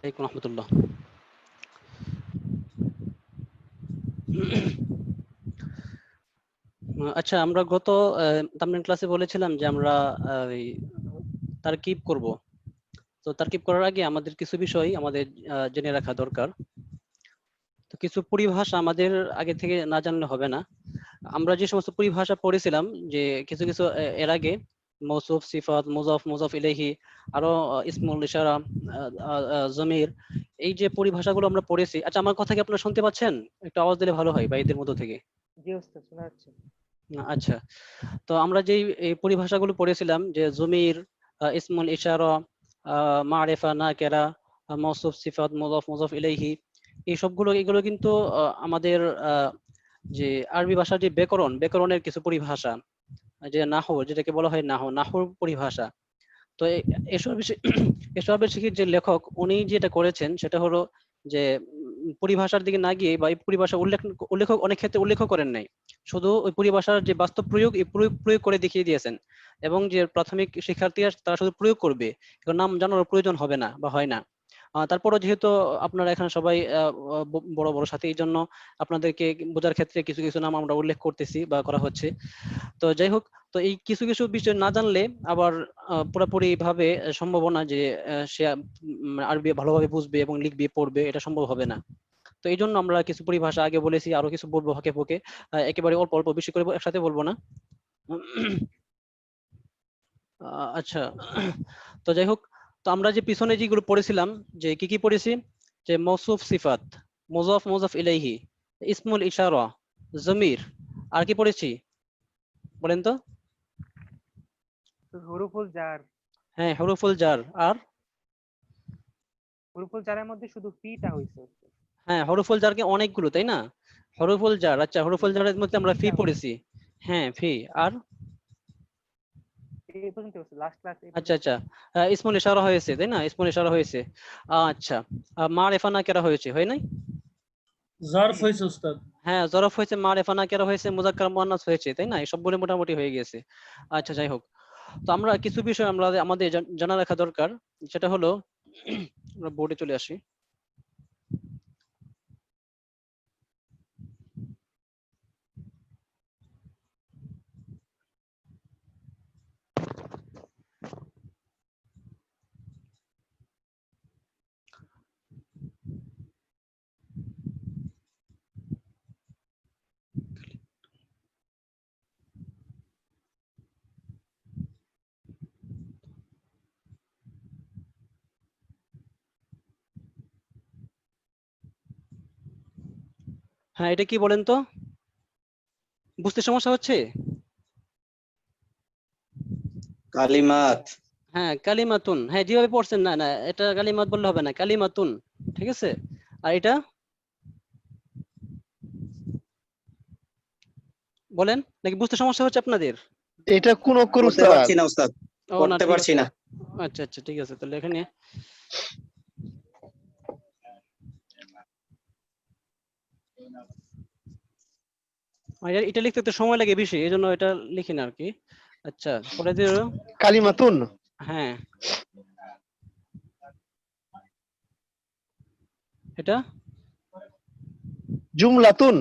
আলাইকুম রহমতুল্লাহ। আচ্ছা, আমরা গত তামরিন ক্লাসে বলেছিলাম যে আমরা তারকিব করব। তো তারকিব করার আগে আমাদের কিছু বিষয় আমাদের জেনে রাখা দরকার। তো কিছু পরিভাষা আমাদের আগে থেকে না জানলে হবে না। আমরা যে সমস্ত পরিভাষা পড়েছিলাম, যে কিছু কিছু এর আগে মৌসুফ, সিফাত, মুজাফ, মুজাফ ইলাইহি, আরো ইসমুল ইশারা, জমির, এই যে পরিভাষাগুলো আমরা পড়েছি। আচ্ছা, আমার কথা কি আপনারা শুনতে পাচ্ছেন? একটু আওয়াজ দিলে ভালো হয় বাইরের মধ্য থেকে। জি ওস্তাদ, শোনা যাচ্ছে। আচ্ছা, তো আমরা যেই এই পরিভাষাগুলো পড়েছিলাম, যে জমির, ইসমুল ইশারা, মারিফা, নাকেরা, মৌসুফ, সিফাত, মুজাফ, মুজাফ ইলাইহি, এই সবগুলো এগুলো কিন্তু আমাদের যে আরবি ভাষার যে ব্যাকরণের কিছু পরিভাষা, যে নাহু, যেটাকে বলা হয় নাহুর পরিভাষা। তো এসব এসবের শিক্ষিত যে লেখক, উনি যেটা করেছেন সেটা হলো যে পরিভাষার দিকে না গিয়ে, বা এই পরিভাষা উল্লেখক অনেক ক্ষেত্রে উল্লেখ করেন নাই, শুধু ওই পরিভাষার যে বাস্তব প্রয়োগ, এই প্রয়োগ করে দেখিয়ে দিয়েছেন। এবং যে প্রাথমিক শিক্ষার্থীরা তারা শুধু প্রয়োগ করবে, এর নাম জানার প্রয়োজন হবে না বা হয় না। তারপরও যেহেতু আপনারা এখানে সবাই বড় বড় সাথে, এই জন্য আপনাদেরকে বোঝার ক্ষেত্রে কিছু কিছু নাম আমরা উল্লেখ করতেছি বা করা হচ্ছে। তো যাই হোক, তো এই কিছু কিছু বিষয় না জানলে আবার পুরোপুরি ভাবে সম্ভব না যে সে আরবি ভালোভাবে বুঝবে এবং লিখবে পড়বে, এটা সম্ভব হবে না। তো এই জন্য আমরা কিছু পরিভাষা আগে বলেছি, আরো কিছু বলবো ফাঁকে ফোকে, একেবারে অল্প অল্প বেশি করে একসাথে বলবো না। আচ্ছা, তো যাই হোক, তো আমরা যে পিছনে যেগুলো পড়েছিলাম, যে কি কি পড়েছি, যে মৌসুফ, সিফাত, মুজাফ, মুজাফ ইলাইহি, ইসমুল ইশারা, জমির, আর কি পড়েছি বলেন তো? হুরুফুল জার। হ্যাঁ, হরফুল জার। আর হুরুফুল জারের মধ্যে শুধু ফিটা হইছে। হ্যাঁ, হরফুল জারকে অনেকগুলো, তাই না? হরফুল জার, আচ্ছা, জি, হরফুল জারের মধ্যে আমরা ফি ফিটা হইছে। পড়েছি। হ্যাঁ, ফি। আর এই পর্যন্ত হচ্ছে, লাস্ট ক্লাস এই আচ্ছা, পর্যন্ত। আচ্ছা, ইসমুল ইশারা হয়েছে, তাই না? ইসমুল ইশারা হয়েছে। আচ্ছা, মারিফা নাকেরা হয়েছে, হয় নাই? জারফ জি। হয়েছে উস্তাদ। হ্যাঁ, জরফ হয়েছে, মারিফা নাকেরা হয়েছে, মুজাক্কার মুয়ান্নাস হয়েছে, তাই না? এই সবগুলো মোটামুটি হয়ে গেছে। আচ্ছা, যাই হোক, তো আমরা কিছু বিষয় আমরা আমাদের জানা রাখা দরকার। সেটা হলো, আমরা বোর্ডে চলে আসি। হ্যাঁ, এটা কি বলেন তো? বুঝতে সমস্যা হচ্ছে? কালিমাত। হ্যাঁ, কালিমাতুন। হ্যাঁ, যেভাবে পড়ছেন, না না, এটা কালিমাত বললে হবে না, কালিমাতুন। ঠিক আছে। আর এটা বলেন, নাকি বুঝতে সমস্যা হচ্ছে আপনাদের? এটা কোন অক্ষর পড়তে উস্তাদ? পারছি না উস্তাদ, ও না, পড়তে ঠিক পারছি আছে। না। আচ্ছা, আচ্ছা, ঠিক আছে, তাহলে এখানে এটা লিখতে তো সময় লাগে বেশি, এই জন্য এটা লিখি না আর কি। আচ্ছা, পরে দিয়ে কালিমাতুন। হ্যাঁ, এটা জুমলাতুন।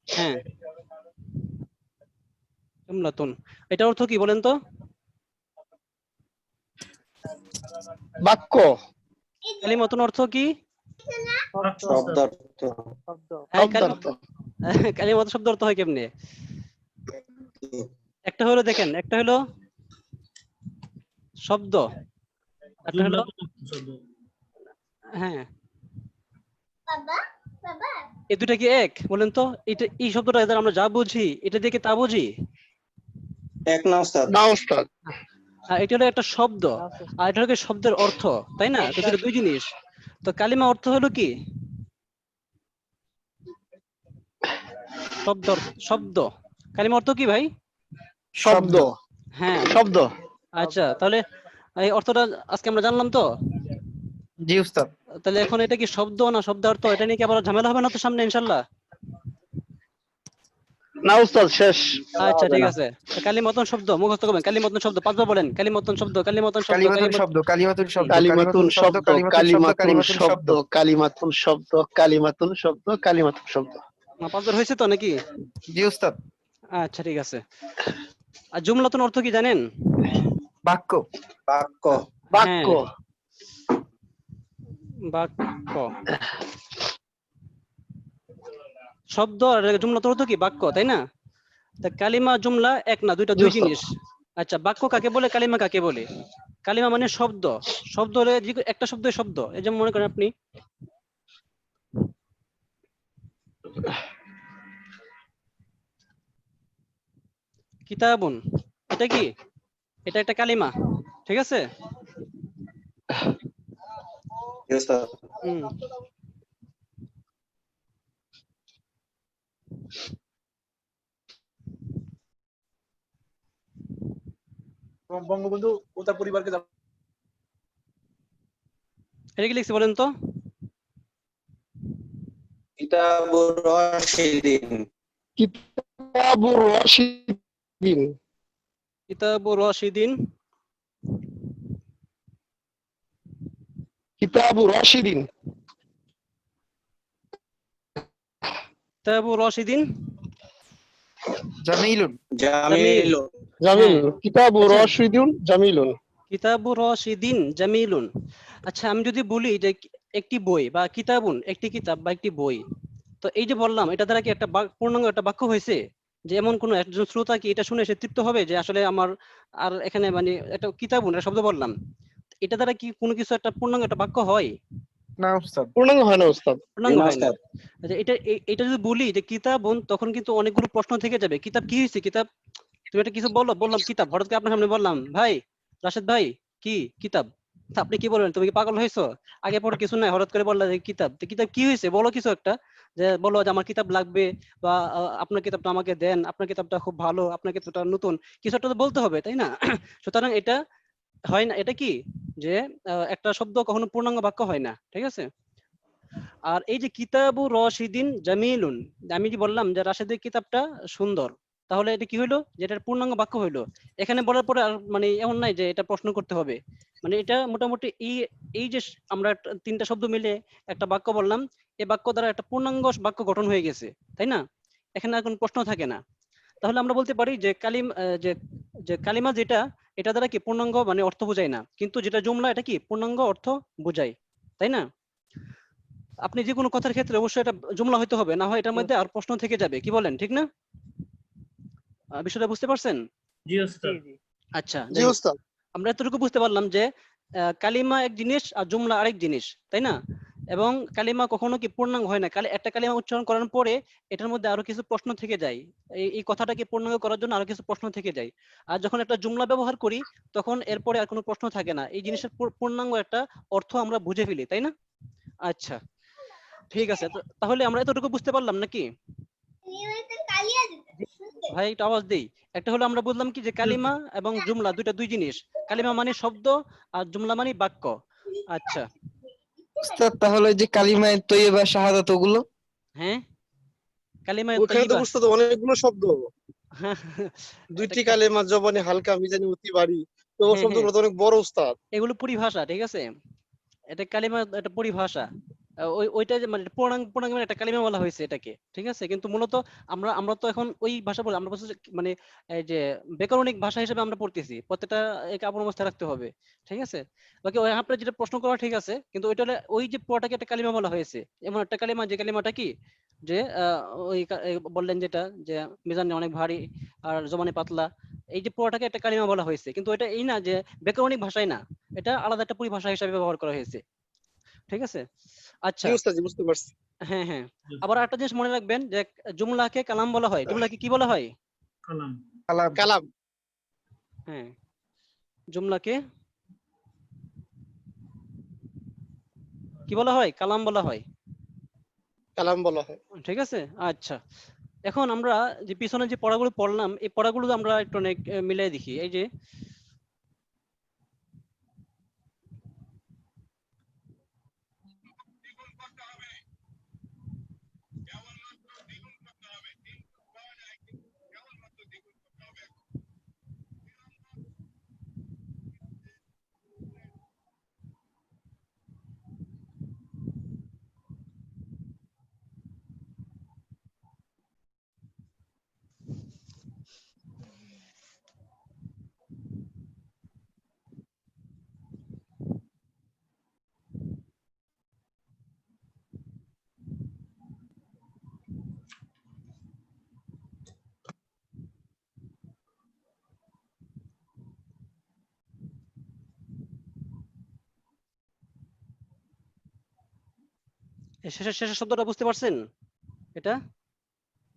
হ্যাঁ, জুমলাতুন। এটা অর্থ কি বলেন তো? বাক্য। কালিমাতুন অর্থ কি? শব্দার্থ। শব্দ। হ্যাঁ, শব্দার্থ। কালিমাতুন শব্দ অর্থ হয় কেমনে? একটা হলো, দেখেন, একটা হলো শব্দ, একটা হলো, হ্যাঁ, এই দুটা কি এক বলেন তো? এটা, এই শব্দটা দ্বারা আমরা যা বুঝি, এটা দিয়ে কি তা বুঝি? এক না উস্তাদ। না উস্তাদ। এটা হলো একটা শব্দ, আর এটা হলো শব্দের অর্থ, তাই না? তো দুটো দুই জিনিস। তো কালিমা অর্থ হলো কি? শব্দ, শব্দ। কালিমা অর্থ কি ভাই? শব্দ। হ্যাঁ, শব্দ। আচ্ছা, তাহলে এই অর্থটা আজকে আমরা জানলাম তো। জি উস্তাদ। তাহলে এখন এটা কি শব্দ না শব্দার্থ, এটা নিয়ে কি আবার ঝামেলা হবে না তো সামনে, ইনশাল্লাহ? না উস্তাদ শেষ। আচ্ছা ঠিক আছে, কালিমাতুন শব্দ মুখস্থ করবেন। কালিমাতুন শব্দ 5 বার বলেন। কালিমাতুন শব্দ, কালিমাতুন শব্দ, কালিমাতুন শব্দ, কালিমাতুন শব্দ, কালিমাতুন শব্দ, কালিমাতুন কালিমাতুন শব্দ, কালিমাতুন শব্দ, কালিমাতুন শব্দ, কালিমাতুন শব্দ। 5 বার হয়েছে তো নাকি? জি উস্তাদ। আচ্ছা ঠিক আছে। আর জুমলাতুন অর্থ কি জানেন? বাক্য। বাক্য। বাক্য। হ্যাঁ, বাক্য শব্দ আর জুমলাতুন অর্থ কি? বাক্য, তাই না? তা কালিমা জুমলা এক না, দুইটা, জি দুই উস্তাদ। জিনিস। আচ্ছা, বাক্য কাকে বলে, কালিমা কাকে বলে? কালিমা মানে শব্দ। শব্দ হলে একটা শব্দ শব্দ। এই যেমন মনে করেন আপনি কিতাবুন, এটা কি? এটা একটা কালিমা, ঠিক আছে? জি উস্তাদ। হুম। বঙ্গবন্ধু ও তার পরিবারকে এটা কি লিখছি বলেন তো? কিতাবুর রাশিদিন। কিতাবুর রাশিদিন। কিতাবুর রাশিদিন, কিতাবুর রাশিদিন। কিতাবুর রাশিদিন জামিলুন। জামিল। জামিল। হ্যাঁ। কিতাবুর আচ্ছা, রাশিদিন জামিলুন। কিতাবুর রাশিদিন জামিলুন। আচ্ছা, আমি যদি বলি যে একটি বই বা কিতাবুন একটি কিতাব বা একটি বই, তো এই যে বললাম, এটা দ্বারা কি একটা পূর্ণাঙ্গ একটা বাক্য হয়েছে? যে এমন কোন একজন শ্রোতা কি এটা শুনে সে তৃপ্ত হবে যে আসলে আমার আর এখানে মানে একটা কিতাবুন একটা শব্দ বললাম, এটা দ্বারা কি কোনো কিছু একটা পূর্ণাঙ্গ একটা বাক্য হয়? না উস্তাদ। পূর্ণাঙ্গ হয় না উস্তাদ। পূর্ণাঙ্গ জি না হয় না। উস্তাদ। আচ্ছা, এটা যদি বলি যে কিতাবুন, তখন কিন্তু অনেকগুলো প্রশ্ন থেকে যাবে। কিতাব কি হয়েছে? কিতাব, তুমি একটা কিছু বললাম কিতাব, হঠাৎ করে আপনার সামনে বললাম ভাই রাশেদ ভাই কি কিতাব, তা আপনি কি বলবেন? তুমি কি পাগল হয়েছো? আগে পরে কিছু নাই, হঠাৎ করে বললা যে কিতাব, তো কিতাব কি হয়েছে বলো কিছু একটা, যে বলো যে আমার কিতাব লাগবে, বা আপনার কিতাবটা আমাকে দেন, আপনার কিতাবটা খুব ভালো, আপনার কিতাবটা নতুন, কিছু একটা তো বলতে হবে, তাই না? সুতরাং এটা হয় না, এটা কি যে একটা শব্দ কখনো পূর্ণাঙ্গ বাক্য হয় না, ঠিক আছে? আর এই যে কিতাবু রশিদিন জামিলুন, আমি যে বললাম যে রাশেদের কিতাবটা সুন্দর, তাহলে এটা কি হইলো? যে এটার পূর্ণাঙ্গ বাক্য হইলো। এখানে বলার পরে আর মানে এমন নাই যে এটা প্রশ্ন করতে হবে। মানে এটা মোটামুটি এই এই যে আমরা তিনটা শব্দ মিলে একটা বাক্য বললাম, এই বাক্য দ্বারা একটা পূর্ণাঙ্গ বাক্য গঠন হয়ে গেছে, তাই না? এখানে আর কোনো প্রশ্ন থাকে না। তাহলে আমরা বলতে পারি যে যে যে কালিমা যেটা, এটা দ্বারা কি পূর্ণাঙ্গ মানে অর্থ বোঝায় না, কিন্তু যেটা জুমলা এটা কি পূর্ণাঙ্গ অর্থ বোঝায়, তাই না? আপনি যে কোনো কথার ক্ষেত্রে অবশ্যই এটা জুমলা হইতে হবে, না হয় এটার মধ্যে আর প্রশ্ন থেকে যাবে, কি বলেন, ঠিক না? বিষয়টা বুঝতে পারছেন? জি জি উস্তাদ। জি। আচ্ছা, জি যাই হোক, উস্তাদ। আমরা এতটুকু বুঝতে পারলাম যে কালিমা এক জিনিস আর জুমলা আরেক জিনিস, তাই না? এবং কালিমা কখনো কি পূর্ণাঙ্গ হয় না, একটা কালিমা উচ্চারণ করার পরে এটার মধ্যে আরো কিছু প্রশ্ন থেকে যায়। এই কথাটাকে পূর্ণাঙ্গ করার জন্য আরো কিছু প্রশ্ন থেকে যায়। আর যখন একটা জুমলা ব্যবহার করি, তখন এরপরে আর কোনো প্রশ্ন থাকে না, এই জিনিসের পূর্ণাঙ্গ একটা অর্থ আমরা বুঝে ফেলি, তাই না? আচ্ছা ঠিক আছে, তাহলে আমরা এতটুকু বুঝতে পারলাম নাকি? ভাই একটু আওয়াজ দেই। একটা হলো আমরা বুঝলাম কি যে কালিমা এবং জুমলা দুইটা দুই জিনিস। কালিমা মানে শব্দ আর জুমলা মানে বাক্য। আচ্ছা, উস্তাদ তাহলে যে কালিমায়ে তৈয়বা শাহাদাত ওগুলো? হ্যাঁ, কালিমা ওখানে তো তৈয়বা। উস্তাদ অনেকগুলো শব্দ, দুইটি এটা কালেমা জবানে হালকা মিজানে অতি ভারী, তো ও হ্যাঁ হ্যাঁ, শব্দগুলো তো অনেক বড় উস্তাদ। এগুলো পরিভাষা, ঠিক আছে? এটা কালিমা, এটা পরিভাষা। ওইটা যে মানে পূর্ণাঙ্গ পূর্ণাঙ্গ মানে একটা কালিমা বলা হয়েছে এটাকে, ঠিক আছে? কিন্তু মূলত আমরা আমরা তো এখন ওই ভাষা বলে আমরা বলছি যে মানে এই যে ব্যাকরণিক ভাষা হিসেবে আমরা পড়তেছি, প্রত্যেকটা একে আপন অবস্থায় রাখতে হবে, ঠিক আছে? বাকি ওই আপনার যেটা প্রশ্ন করা ঠিক আছে, কিন্তু ওইটা হলে ওই যে পড়াটাকে একটা কালিমা বলা হয়েছে, এমন একটা কালিমা যে কালিমাটা কি যে বললেন যেটা যে মিজানে অনেক ভারী আর জবানে পাতলা, এই যে পড়াটাকে একটা কালিমা বলা হয়েছে, কিন্তু এটা এই না যে ব্যাকরণিক ভাষায় না, এটা আলাদা একটা পরিভাষা হিসেবে ব্যবহার করা হয়েছে, ঠিক আছে? জি আচ্ছা, উস্তাদ, জি বুঝতে পারছি। হ্যাঁ হ্যাঁ। আবার একটা জিনিস মনে রাখবেন যে জুমলাকে কালাম বলা হয়। জুমলাকে কি বলা হয়? কালাম। কালাম। কালাম। হ্যাঁ, জুমলাকে কি বলা হয়? কালাম বলা হয়, কালাম বলা হয়। ঠিক আছে? আচ্ছা, এখন আমরা যে পিছনে যে পড়াগুলো পড়লাম, এই পড়াগুলো আমরা একটু অনেক মিলাই দেখি। এই যে শেষের শেষের শব্দটা বুঝতে পারছেন এটা?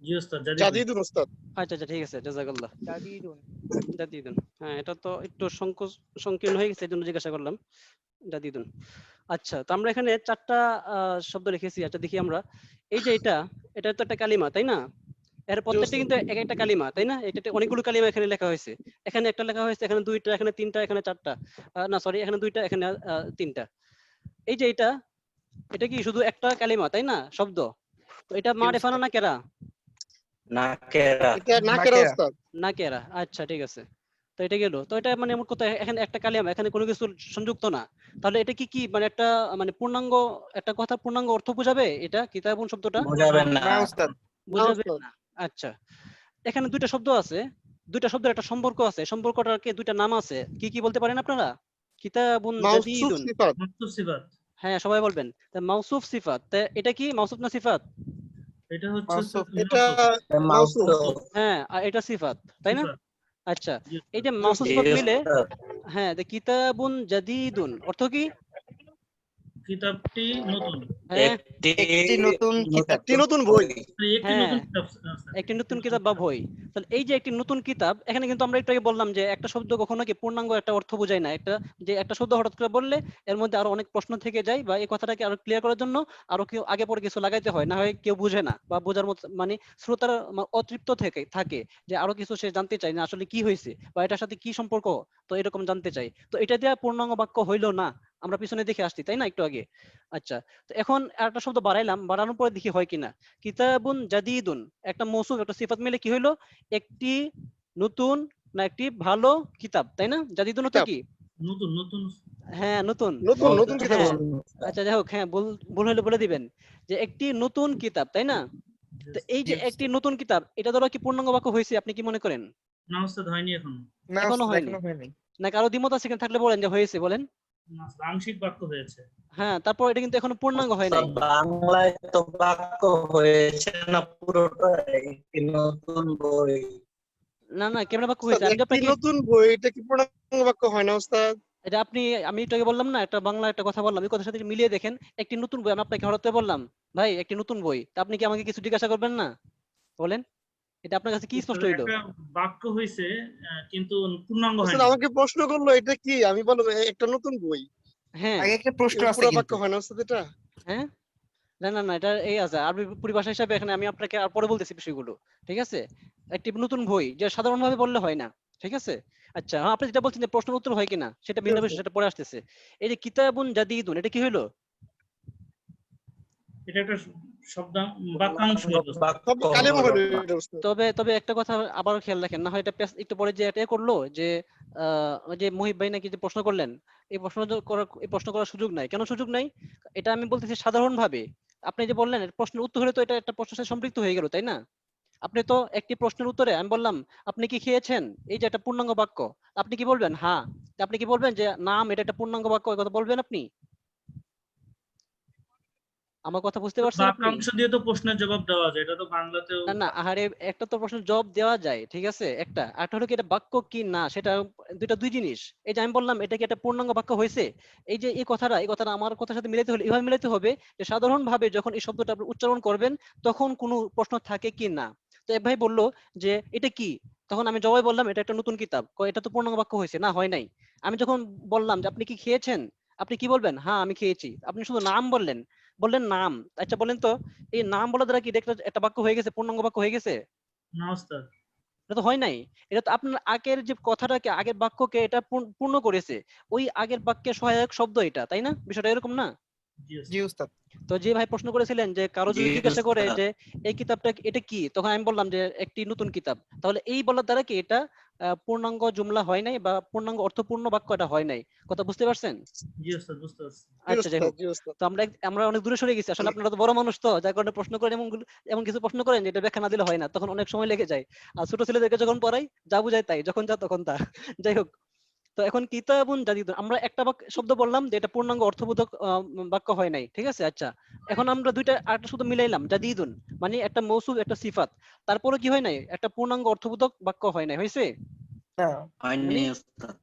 জি ওস্তাদ জাদিদুন। জাদিদুন ওস্তাদ। আচ্ছা আচ্ছা ঠিক আছে, জাযাকাল্লাহ। জাদিদুন। জাদিদুন, হ্যাঁ এটা তো একটু সংকীর্ণ হয়ে গেছে, এই জন্য জিজ্ঞাসা করলাম। জাদিদুন। আচ্ছা, তো আমরা এখানে 4টা শব্দ লিখেছি। আচ্ছা দেখি আমরা, এই যে এটা তো একটা কালিমা তাই না? এর প্রত্যেকটা কিন্তু এক একটা কালিমা তাই না? এটা অনেকগুলো কালিমা এখানে লেখা হয়েছে। এখানে একটা লেখা হয়েছে, এখানে 2টা, এখানে 3টা, এখানে 4টা। না সরি, এখানে 2টা, এখানে 3টা। এই যে এটা কি শুধু একটা কালিমা তাই না, শব্দ? তো এটা মারিফা না নাকেরা? নাকেরা। এটা নাকেরা ওস্তাদ। নাকেরা, আচ্ছা ঠিক আছে। তো এটা গেল। তো এটা মানে মোট কথা এখানে একটা কালিমা, এখানে কোনো কিছু সংযুক্ত না। তাহলে এটা কি মানে একটা মানে পূর্ণাঙ্গ, একটা কথা পূর্ণাঙ্গ অর্থ বোঝাবে এটা কিতাবুন শব্দটা? বোঝাবেন না। না উস্তাদ। বোঝাবে উস্তাদ। না। আচ্ছা, এখানে 2টা শব্দ আছে, 2টা শব্দের একটা সম্পর্ক আছে, সম্পর্কটার কি 2টা নাম আছে, কি কি বলতে পারেন আপনারা? কিতাবুন মাউসুফ জাদিদুন। সিফাত। মাকতুব সিফাত। হ্যাঁ সবাই বলবেন। তা মাউসুফ সিফাত, তা এটা কি মাউসুফ না সিফাত? এটা হচ্ছে মাউসুফ। এটা মাউসুফ। মাউসুফ। হ্যাঁ, আর এটা সিফাত তাই না? সিফাত। আচ্ছা, জি এই যে ওস্তাদ। মাউসুফ জি সিফাত মিলে, ওস্তাদ। হ্যাঁ, কিতাবুন জাদিদুন অর্থ কি? কিতাবটি নতুন। হ্যাঁ একটি নতুন কিতাব। একটি নতুন বই। একটি হ্যাঁ, নতুন কিতাব স্যার। একটি নতুন কিতাব বা বই। তাহলে এই যে একটি নতুন কিতাব, এখানে কিন্তু আমরা একটু আগে বললাম যে একটা শব্দ কখনো কি পূর্ণাঙ্গ একটা অর্থ বোঝায় না। একটা শব্দ হঠাৎ করে বললে এর মধ্যে আরো অনেক প্রশ্ন থেকে যায়, বা এই কথাটাকে আরো ক্লিয়ার করার জন্য আরো কেউ আগে পরে কিছু লাগাইতে হয়, না হয় কেউ বুঝে না বা বোঝার মতো মানে শ্রোতার অতৃপ্ত থাকে যে আরো কিছু সে জানতে চায় না আসলে কি হয়েছে বা এটার সাথে কি সম্পর্ক, তো এরকম জানতে চাই। তো এটা দিয়ে পূর্ণাঙ্গ বাক্য হইলো না, আমরা পিছনে দেখে আসছি তাই না একটু আগে। আচ্ছা, তো এখন একটা শব্দ বাড়াইলাম, বাড়ানোর পরে দেখি হয় কিনা। কিতাবুন জাদিদুন, একটা মৌসুফ একটা সিফাত মিলে কি হইলো? একটি নতুন, না একটি ভালো কিতাব তাই না? জাদিদুন তো কিতাব। কি? নতুন নতুন। হ্যাঁ নতুন। নতুন কিতাব হ্যাঁ, ওস্তাদ। আচ্ছা যাই হোক, হ্যাঁ ভুল হলে বলে দিবেন যে একটি নতুন কিতাব তাই না? তো এই জি যে একটি উস্তাদ। নতুন কিতাব, এটা দ্বারা কি পূর্ণাঙ্গ বাক্য হয়েছে আপনি কি মনে করেন? না ওস্তাদ হয়নি এখনো। না এখনো উস্তাদ, হয়নি? এখনো হয়নি। না কারো দ্বিমত আছে কিনা, থাকলে বলেন যে হয়েছে বলেন। না ওস্তাদ, আংশিক বাক্য হয়েছে। হ্যাঁ, তারপর এটা কিন্তু এখনো পূর্ণাঙ্গ হয় নাই। বাংলায় তো বাক্য হয়েছে না পুরোটাই, একটি নতুন বই। না না, কেমন বাক্য ওস্তাদ হয়েছে? আমি যে একটি আপনাকে নতুন বই, এটা কি পূর্ণাঙ্গ বাক্য হয় না ওস্তাদ? এটা আমি একটু আগে বললাম না, একটা বাংলা একটা কথা বললাম, এই কথার সাথে মিলিয়ে দেখেন। একটি নতুন বই, আমি আপনাকে হঠাৎ করে বললাম ভাই একটি নতুন বই, তা আপনি কি আমাকে কিছু জিজ্ঞাসা করবেন না? বলেন, এটা আপনার কাছে কি ওস্তাদ স্পষ্ট হইলো? একটা বাক্য হয়েছে কিন্তু পূর্ণাঙ্গ ওস্তাদ হয়নি। আমাকে প্রশ্ন করলো এটা কি, আমি বললাম একটা নতুন বই। হ্যাঁ আগে একটা প্রশ্ন আছে পুরো বাক্য কিন্তু। হয় না ওস্তাদ এটা? হ্যাঁ, না না না, এটা এই আছে আরবি পরিভাষা হিসাবে, এখানে আমি আপনাকে আর পরে বলতেছি বিষয়গুলো, ঠিক আছে? একটি নতুন বই যে সাধারণভাবে বললে হয় না, ঠিক আছে? আচ্ছা, হ্যাঁ, আপনি যেটা বলছেন যে প্রশ্নের উত্তর হয় কিনা সেটা ভিন্ন বিষয়, সেটা পরে আসতেছে। এই যে কিতাবুন জাদিদুন, এটা কি হইলো? এটা একটা শব্দ বাক্যাংশ হলো ওস্তাদ। বাক্য সব কালেমা হলো হলো না। এটা ওস্তাদ। তবে একটা কথা আবার খেয়াল রাখেন, না হয় এটা একটু পরে যে এটা করলো যে ওই যে মুহিব ভাই নাকি যে প্রশ্ন করলেন, এই প্রশ্ন করার সুযোগ নাই। কেন সুযোগ নাই? এটা আমি বলতেছি সাধারণ ভাবে। আপনি যে বললেন এর প্রশ্নের উত্তর হলে তো এটা একটা প্রশ্নের সাথে সম্পৃক্ত হয়ে গেল তাই না? আপনি তো একটি প্রশ্নের উত্তরে আমি বললাম আপনি কি খেয়েছেন, এই যে একটা পূর্ণাঙ্গ বাক্য, আপনি কি বলবেন হ্যাঁ, তা আপনি কি বলবেন যে নাম এটা একটা পূর্ণাঙ্গ বাক্য, এই কথা বলবেন আপনি? আমার কথা বুঝতে পারছেন আপনি? বাক্যাংশ দিয়ে তো প্রশ্নের জবাব দেওয়া যায়, এটা তো বাংলাতেও। না না, আহারে একটা তো প্রশ্নের জবাব দেওয়া যায় ঠিক আছে, একটা আরেকটা হলো কি এটা বাক্য কি না, সেটা দুই জিনিস। এই যে আমি বললাম এটা কি একটা পূর্ণাঙ্গ বাক্য হয়েছে, এই যে এই কথাটা আমার কথার সাথে মিলাতে হলে এভাবে মিলাতে হবে যে সাধারণ ভাবে যখন এই শব্দটা আপনি উচ্চারণ করবেন তখন কোনো প্রশ্ন থাকে কি না। তো এক ভাই বললো যে এটা কি, তখন আমি জবাবে বললাম এটা একটা নতুন কিতাব, কয় এটা তো পূর্ণাঙ্গ বাক্য হয়েছে না, হয় নাই। আমি যখন বললাম যে আপনি কি খেয়েছেন, আপনি কি বলবেন হ্যাঁ আমি খেয়েছি, আপনি শুধু নাম বললেন নাম। আচ্ছা বলেন তো, এই নাম বলা দ্বারা কি এটা একটা বাক্য হয়ে গেছে, পূর্ণাঙ্গ বাক্য হয়ে গেছে? না ওস্তাদ। এটা তো হয় নাই। এটা তো আপনার আগের যে কথাটাকে, আগের বাক্যকে এটা পূর্ণ করেছে, ওই আগের বাক্যের সহায়ক শব্দ এটা, তাই না? বিষয়টা এরকম না? জি জি ওস্তাদ। উস্তাদ। তো যে ভাই প্রশ্ন করেছিলেন যে কারো জি যদি জিজ্ঞাসা করে ওস্তাদ। যে এই কিতাবটা এটা কি, তখন আমি বললাম যে একটি নতুন কিতাব, তাহলে এই বলার দ্বারা কি এটা পূর্ণাঙ্গ জুমলা হয় নাই বা পূর্ণাঙ্গ অর্থপূর্ণ বাক্য এটা হয় নাই। কথা বুঝতে পারছেন? জি ওস্তাদ বুঝতে পারছি। জি আচ্ছা যাই ওস্তাদ, হোক, জি ওস্তাদ। তো আমরা অনেক দূরে সরে গেছি, আসলে আপনারা তো বড় মানুষ, তো যার কারণে প্রশ্ন করেন এমন কিছু প্রশ্ন করেন যেটা ব্যাখ্যা না দিলে হয় না, তখন অনেক সময় লেগে যায়। আর ছোট ছেলেদেরকে যখন পড়াই যা বুঝায় তাই, যখন যা তখন তা। যাই হোক, তো এখন কিতাবুন জাদিদুন আমরা একটা শব্দ বললাম যে এটা পূর্ণাঙ্গ অর্থবোধক বাক্য হয় নাই, ঠিক আছে? আচ্ছা, এখন আমরা আরেকটা শব্দ মিলাইলাম জাদিদুন, মানে একটা মৌসুফ একটা সিফাত, তারপরে কি হয় নাই, একটা পূর্ণাঙ্গ অর্থবোধক বাক্য হয় নাই, হয়েছে? না হয়নি উস্তাদ।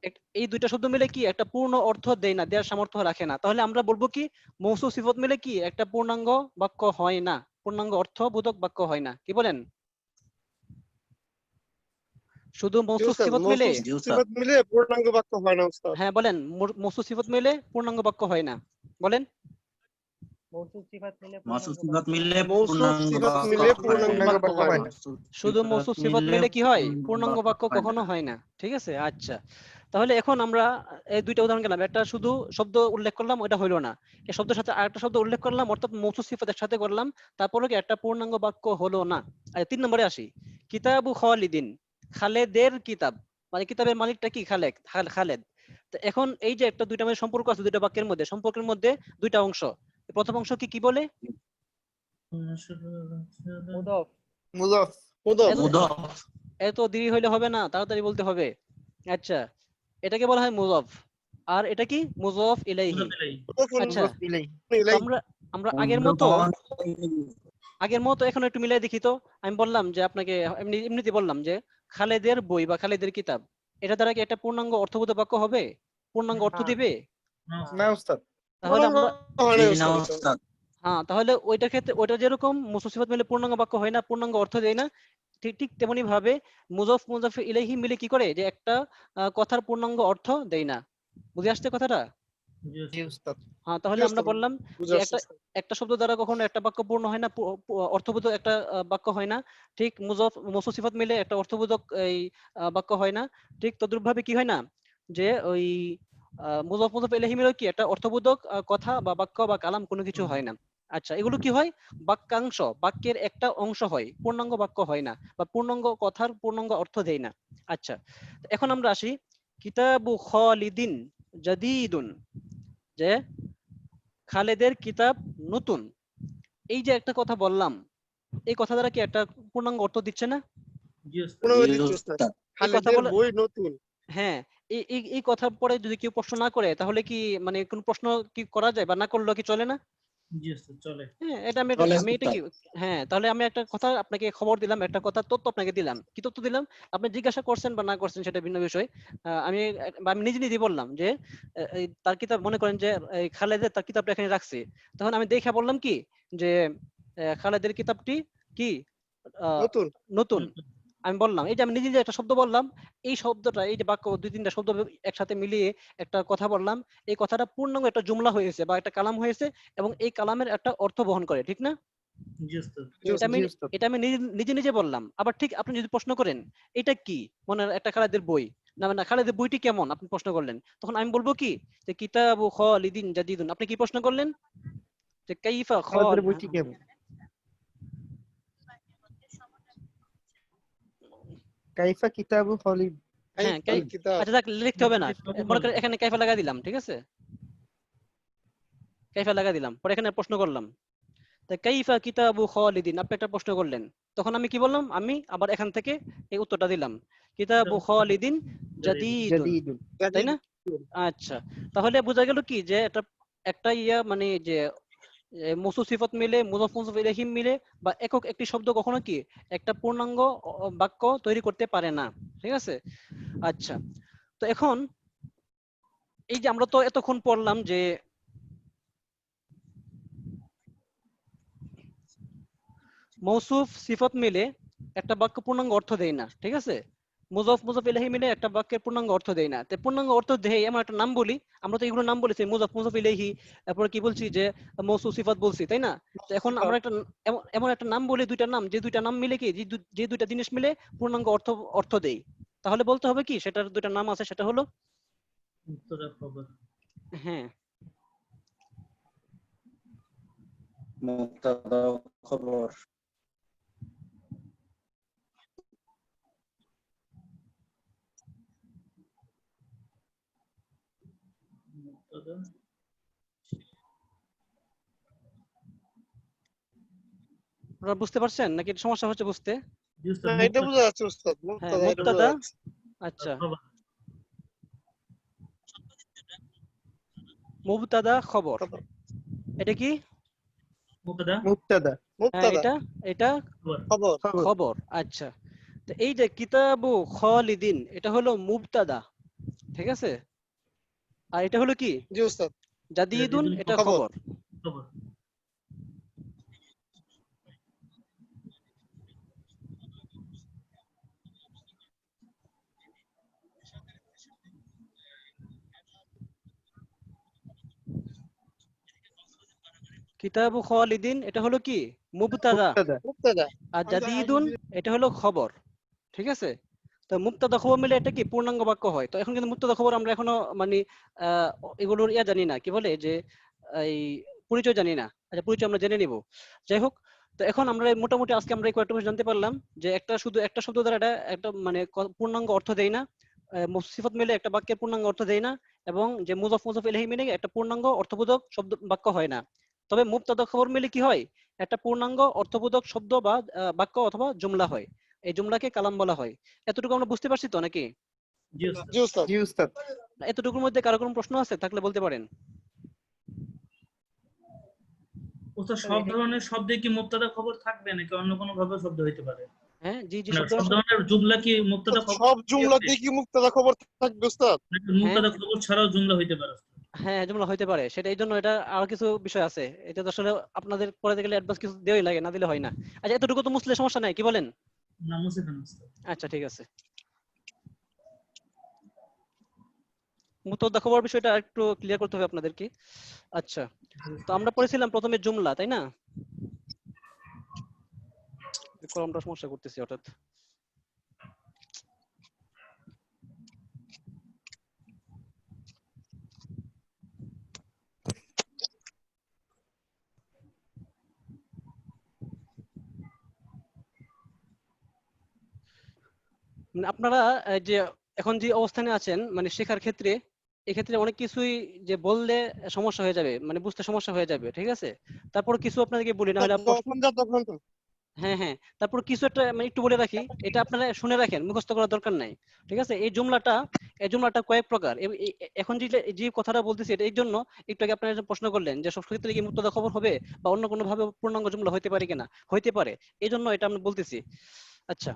এই দুইটা শব্দ মিলে কি একটা পূর্ণ অর্থ দেয় না, দেওয়ার সামর্থ্য রাখে না। তাহলে আমরা বলবো কি মৌসুফ সিফত মিলে কি একটা পূর্ণাঙ্গ বাক্য হয় না, পূর্ণাঙ্গ অর্থবোধক বাক্য হয় না। কি বলেন? শুধু জি মৌসুফ উস্তাদ, সিফত মিলে, মৌসুফ জি উস্তাদ। সিফাত মিলে পূর্ণাঙ্গ বাক্য হয় না উস্তাদ। হ্যাঁ বলেন, মৌসুফ সিফত মিলে পূর্ণাঙ্গ বাক্য হয় না, বলেন। মৌসুফ সিফাত মিলে মাসুদ পূর্ণাঙ্গ সিফাত বাক্য মিললে হয় না। মৌসুফ পূর্ণাঙ্গ সিফাত বাক্য মিলে হয় পূর্ণাঙ্গ না। বাক্য হয় না। মাসুদ শুধু মৌসুফ সিফত মিলে কি হয়? পূর্ণাঙ্গ বাক্য হয় না। কখনো হয় না। ঠিক আছে, আচ্ছা। তাহলে এখন আমরা এই দুইটা উদাহরণ গেলাম, একটা শুধু শব্দ উল্লেখ করলাম, ওটা হইলো না। এই শব্দের সাথে আরেকটা শব্দ উল্লেখ করলাম, অর্থাৎ মৌসুফ সিফাতের সাথে করলাম, তারপরে কি একটা পূর্ণাঙ্গ বাক্য হলো না। আর 3 নম্বরে আসি, কিতাবু খালিদিন, খালেদের কিতাব, মানে কিতাবের মালিকটা কি? খালেদ। তো এখন এই যে একটা দুইটা মধ্যে সম্পর্ক আছে, দুইটা বাক্যের মধ্যে, সম্পর্কের মধ্যে দুইটা অংশ। প্রথম অংশ কি বলে? মুদফ। মুজাফ মুদফ। মুদফ। এত দেরি হইলে হবে না, তাড়াতাড়ি বলতে হবে। আচ্ছা, এটাকে বলা হয় মুযাফ, আর এটা কি? মুযাফ ইলাইহি। মুদফুন আচ্ছা, ইলাই তো ইলাই। আমরা আগের মতো এখন একটু মিলাই দেখি তো। আমি বললাম যে আপনাকে এমনিতে বললাম যে খালেদের বই বা খালেদের কিতাব, এটা দ্বারা কি একটা পূর্ণাঙ্গ অর্থবোধ বাক্য হবে? পূর্ণাঙ্গ অর্থ না। দিবে? না উস্তাদ তাহলে পূর্ণাঙ্গ আমরা, হয় জি না না উস্তাদ। উস্তাদ। হ্যাঁ, তাহলে ওইটার ক্ষেত্রে ওইটা যেরকম মৌসুফ সিফাত মিলে পূর্ণাঙ্গ বাক্য হয় না, পূর্ণাঙ্গ অর্থ দেয় না, ঠিক ঠিক তেমনি ভাবে মুজাফ ইলাইহি মিলে কি করে যে একটা কথার পূর্ণাঙ্গ অর্থ দেয় না। বুঝে আসছে কথাটা? জি উস্তাদ হ্যাঁ, জি তাহলে আমরা উস্তাদ, বললাম বুঝে যে আসছে। একটা শব্দ দ্বারা কখনো একটা বাক্য পূর্ণ হয় না, অর্থবোধক একটা বাক্য হয় না। ঠিক মৌসুফ সিফাত মিলে একটা অর্থবোধক এই বাক্য হয় না। ঠিক তদ্রুপ ভাবে কি হয় না যে ওই মুজাফ ইলাইহি মিলে কি একটা অর্থবোধক কথা বা বাক্য বা কালাম কোনো কিছু হয় না। আচ্ছা, এগুলো কি হয়? বাক্যাংশ, বাক্যের একটা অংশ হয়, পূর্ণাঙ্গ বাক্য হয় না, বা পূর্ণাঙ্গ কথার পূর্ণাঙ্গ অর্থ দেয় না। আচ্ছা, এখন আমরা আসি কিতাবু খালিদিন জাদীদুন, যে খালেদের কিতাব নতুন। এই যে একটা কথা বললাম, এই কথা দ্বারা কি একটা পূর্ণাঙ্গ অর্থ দিচ্ছে না? পূর্ণাঙ্গ জি দিচ্ছে উস্তাদ। উস্তাদ। এই কথা খালিদের বলে, বই নতুন। হ্যাঁ, এই কথার পরে যদি কেউ প্রশ্ন না করে, তাহলে কি মানে কোন প্রশ্ন কি করা যায়, বা না করলেও কি চলে না? চলে। হ্যাঁ, এটা আমি চলে আমি এটা উস্তাদ। কি, হ্যাঁ, তাহলে আমি একটা কথা আপনাকে খবর দিলাম, একটা কথা তথ্য আপনাকে দিলাম। কি তথ্য দিলাম? আপনি জিজ্ঞাসা করছেন বা না করছেন সেটা ভিন্ন বিষয়। আমি নিজে নিজে বললাম যে এই তার কিতাব, মনে করেন যে এই খালেদের তার কিতাবটা এখানে রাখছে, তখন আমি দেখে বললাম কি যে খালেদের কিতাবটি কি আহ, নতুন। নতুন। আমি বললাম, এই যে আমি নিজে নিজে একটা শব্দ বললাম, এই শব্দটা, এই যে বাক্য দুই তিনটা শব্দ একসাথে মিলিয়ে একটা কথা বললাম, এই কথাটা পূর্ণাঙ্গ একটা জুমলা হয়েছে বা একটা কালাম হয়েছে, এবং এই কালামের একটা অর্থ বহন করে, ঠিক না? জি এটা আমি উস্তাদ। জি উস্তাদ এটা আমি নিজে নিজে বললাম। আবার ঠিক আপনি যদি প্রশ্ন করেন এটা কি, মনে হয় একটা খালেদের বই, না না খালেদের বইটি কেমন, আপনি প্রশ্ন করলেন, তখন আমি বলবো কি যে কিতাবু খালিদিন জাদিদুন। আপনি কি প্রশ্ন করলেন? যে কাইফা আমাদের বইটি কেমন কাইফা কিতাবু খালিদ হ্যাঁ, আল কিতাব। আচ্ছা দেখ, লিখতে হবে না, মনে করেন এখানে কাইফা লাগা দিলাম, ঠিক আছে, কাইফা লাগা দিলাম, পরে এখানে প্রশ্ন করলাম, তা কাইফা কিতাবু খালিদিন, আপনি একটা প্রশ্ন করলেন, তখন আমি কি বললাম? আমি আবার এখান থেকে এই উত্তরটা দিলাম, কিতাবু খালিদিন জাদিদুন, জাদিদুন তাই না? আচ্ছা, তাহলে বোঝা গেল কি যে এটা একটা মানে যে মৌসুফ সিফাত মিলে, মুজাফ ইলাইহি মিলে, বা একক একটি শব্দ কখনো কি একটা পূর্ণাঙ্গ বাক্য তৈরি করতে পারে না। ঠিক আছে, আচ্ছা। তো এখন এই যে আমরা তো এতক্ষণ পড়লাম যে মৌসুফ সিফাত মিলে একটা বাক্য পূর্ণাঙ্গ অর্থ দেয় না, ঠিক আছে, মুজাফ ইলাইহি মিলে একটা বাক্যের পূর্ণাঙ্গ অর্থ দেয় না। তো পূর্ণাঙ্গ অর্থ দেয় এমন একটা নাম বলি, আমরা তো এগুলো নাম বলেছি, মুজাফ ইলাইহি, তারপরে কি বলছি যে মৌসুফ সিফাত বলছি, তাই না? তো এখন আমরা একটা এমন একটা নাম বলি, দুইটা নাম, যে দুইটা নাম মিলে কি, যে দুইটা জিনিস মিলে পূর্ণাঙ্গ অর্থ দেয়, তাহলে বলতে হবে কি সেটার দুইটা নাম আছে, সেটা হলো, হ্যাঁ, মুক্তাদা খবর। আপনারা বুঝতে পারছেন নাকি সমস্যা হচ্ছে বুঝতে? না, এটা বোঝা যাচ্ছে উস্তাদ। হ্যাঁ, মুক্তাদা, এটা বোঝা মুক্তাদা, যাচ্ছে। আচ্ছা, মুবতাদা খবর, খবর। এটা কি? মুবতাদা হ্যাঁ, মুক্তাদা এটা খবর। খবর, আচ্ছা। তো এই যে কিতাবু খালিদিন এটা হলো মুবতাদা, ঠিক আছে, আর এটা হলো কি জি উস্তাদ। জাদিদুন, এটা খবর। খবর। খবর। কিতাবু খালিদিন এটা হলো কি মুবতাদা, মুবতাদা। মুক্তাদা। আর জাদিদুন এটা হলো খবর, ঠিক আছে। তো মুবতাদা খবর মিলে এটা কি পূর্ণাঙ্গ বাক্য হয়। তো এখন কিন্তু মুবতাদা খবর আমরা এখনো মানে এগুলোর জানি না, কি বলে যে এই পরিচয় জানি না। আচ্ছা, পরিচয় আমরা জেনে নিব। যাই হোক, তো এখন আমরা মোটামুটি আজকে আমরা এই কয়েকটা বিষয় জানতে পারলাম যে শুধু একটা শব্দ দ্বারা এটা একটা মানে পূর্ণাঙ্গ অর্থ দেয় না, সিফাত মিলে একটা বাক্যের পূর্ণাঙ্গ অর্থ দেয় না, এবং যে মুজাফ মুজাফ ইলাইহি মিলে একটা পূর্ণাঙ্গ অর্থবোধক শব্দ বাক্য হয় না। তবে মুবতাদা খবর মিলে কি হয়, একটা পূর্ণাঙ্গ অর্থবোধক শব্দ বা বাক্য অথবা জুমলা হয়। এই জুমলাকে কালাম বলা হয়। এতটুকু আমরা বুঝতে পারছি তো নাকি? জি উস্তাদ। জি উস্তাদ। জি উস্তাদ। এতটুকুর মধ্যে কারো কোনো প্রশ্ন আছে থাকলে বলতে পারেন। উস্তাদ, সব ধরনের শব্দে কি মুবতাদা খবর থাকবে নাকি অন্য কোনো ভাবে শব্দ হইতে পারে? হ্যাঁ, জি জি, মানে সব সব ধরনের জুমলা কি মুবতাদা খবর সব জুমলা দিয়ে কি মুক্তাদা খবর থাকবে উস্তাদ? নাকি মুবতাদা খবর ছাড়াও জুমলা হইতে পারে? হ্যাঁ, জুমলা হইতে পারে। সেটা এই জন্য এটা আরো কিছু বিষয় আছে। এটা তো আসলে আপনাদের পড়াতে গেলে অ্যাডভান্স কিছু দেওয়াই লাগে, না দিলে হয় না। আচ্ছা, এতটুকু তো মুছলে সমস্যা নাই, কি বলেন? না, মুছে দেন উস্তাদ। আচ্ছা, ঠিক আছে। মুবতাদা খবর বিষয়টা একটু ক্লিয়ার করতে হবে আপনাদেরকে। আচ্ছা, তো আমরা পড়েছিলাম প্রথমে জুমলা, তাই না? কলমটা সমস্যা করতেছি হঠাৎ। মানে আপনারা যে এখন যে অবস্থানে আছেন মানে শেখার ক্ষেত্রে, এক্ষেত্রে অনেক কিছুই যে বললে সমস্যা হয়ে যাবে, মানে বুঝতে সমস্যা হয়ে যাবে, ঠিক আছে। তারপর কিছু আপনাদেরকে বলি, না হলে যখন যা তখন তো। হ্যাঁ হ্যাঁ, তারপর কিছু একটা মানে একটু বলে রাখি, এটা আপনারা শুনে রাখেন, মুখস্থ করার দরকার নাই, ঠিক আছে। এই জুমলাটা কয়েক প্রকার। এখন যে যে কথাটা বলতেছি এটা এই জন্য, একটু আগে আপনারা যে প্রশ্ন করলেন যে সব ক্ষেত্রে কি মুক্তদা খবর হবে বা অন্য কোনো ভাবে পূর্ণাঙ্গ জুমলা হইতে পারে কিনা, হইতে পারে, এই জন্য এটা আমি বলতেছি। আচ্ছা,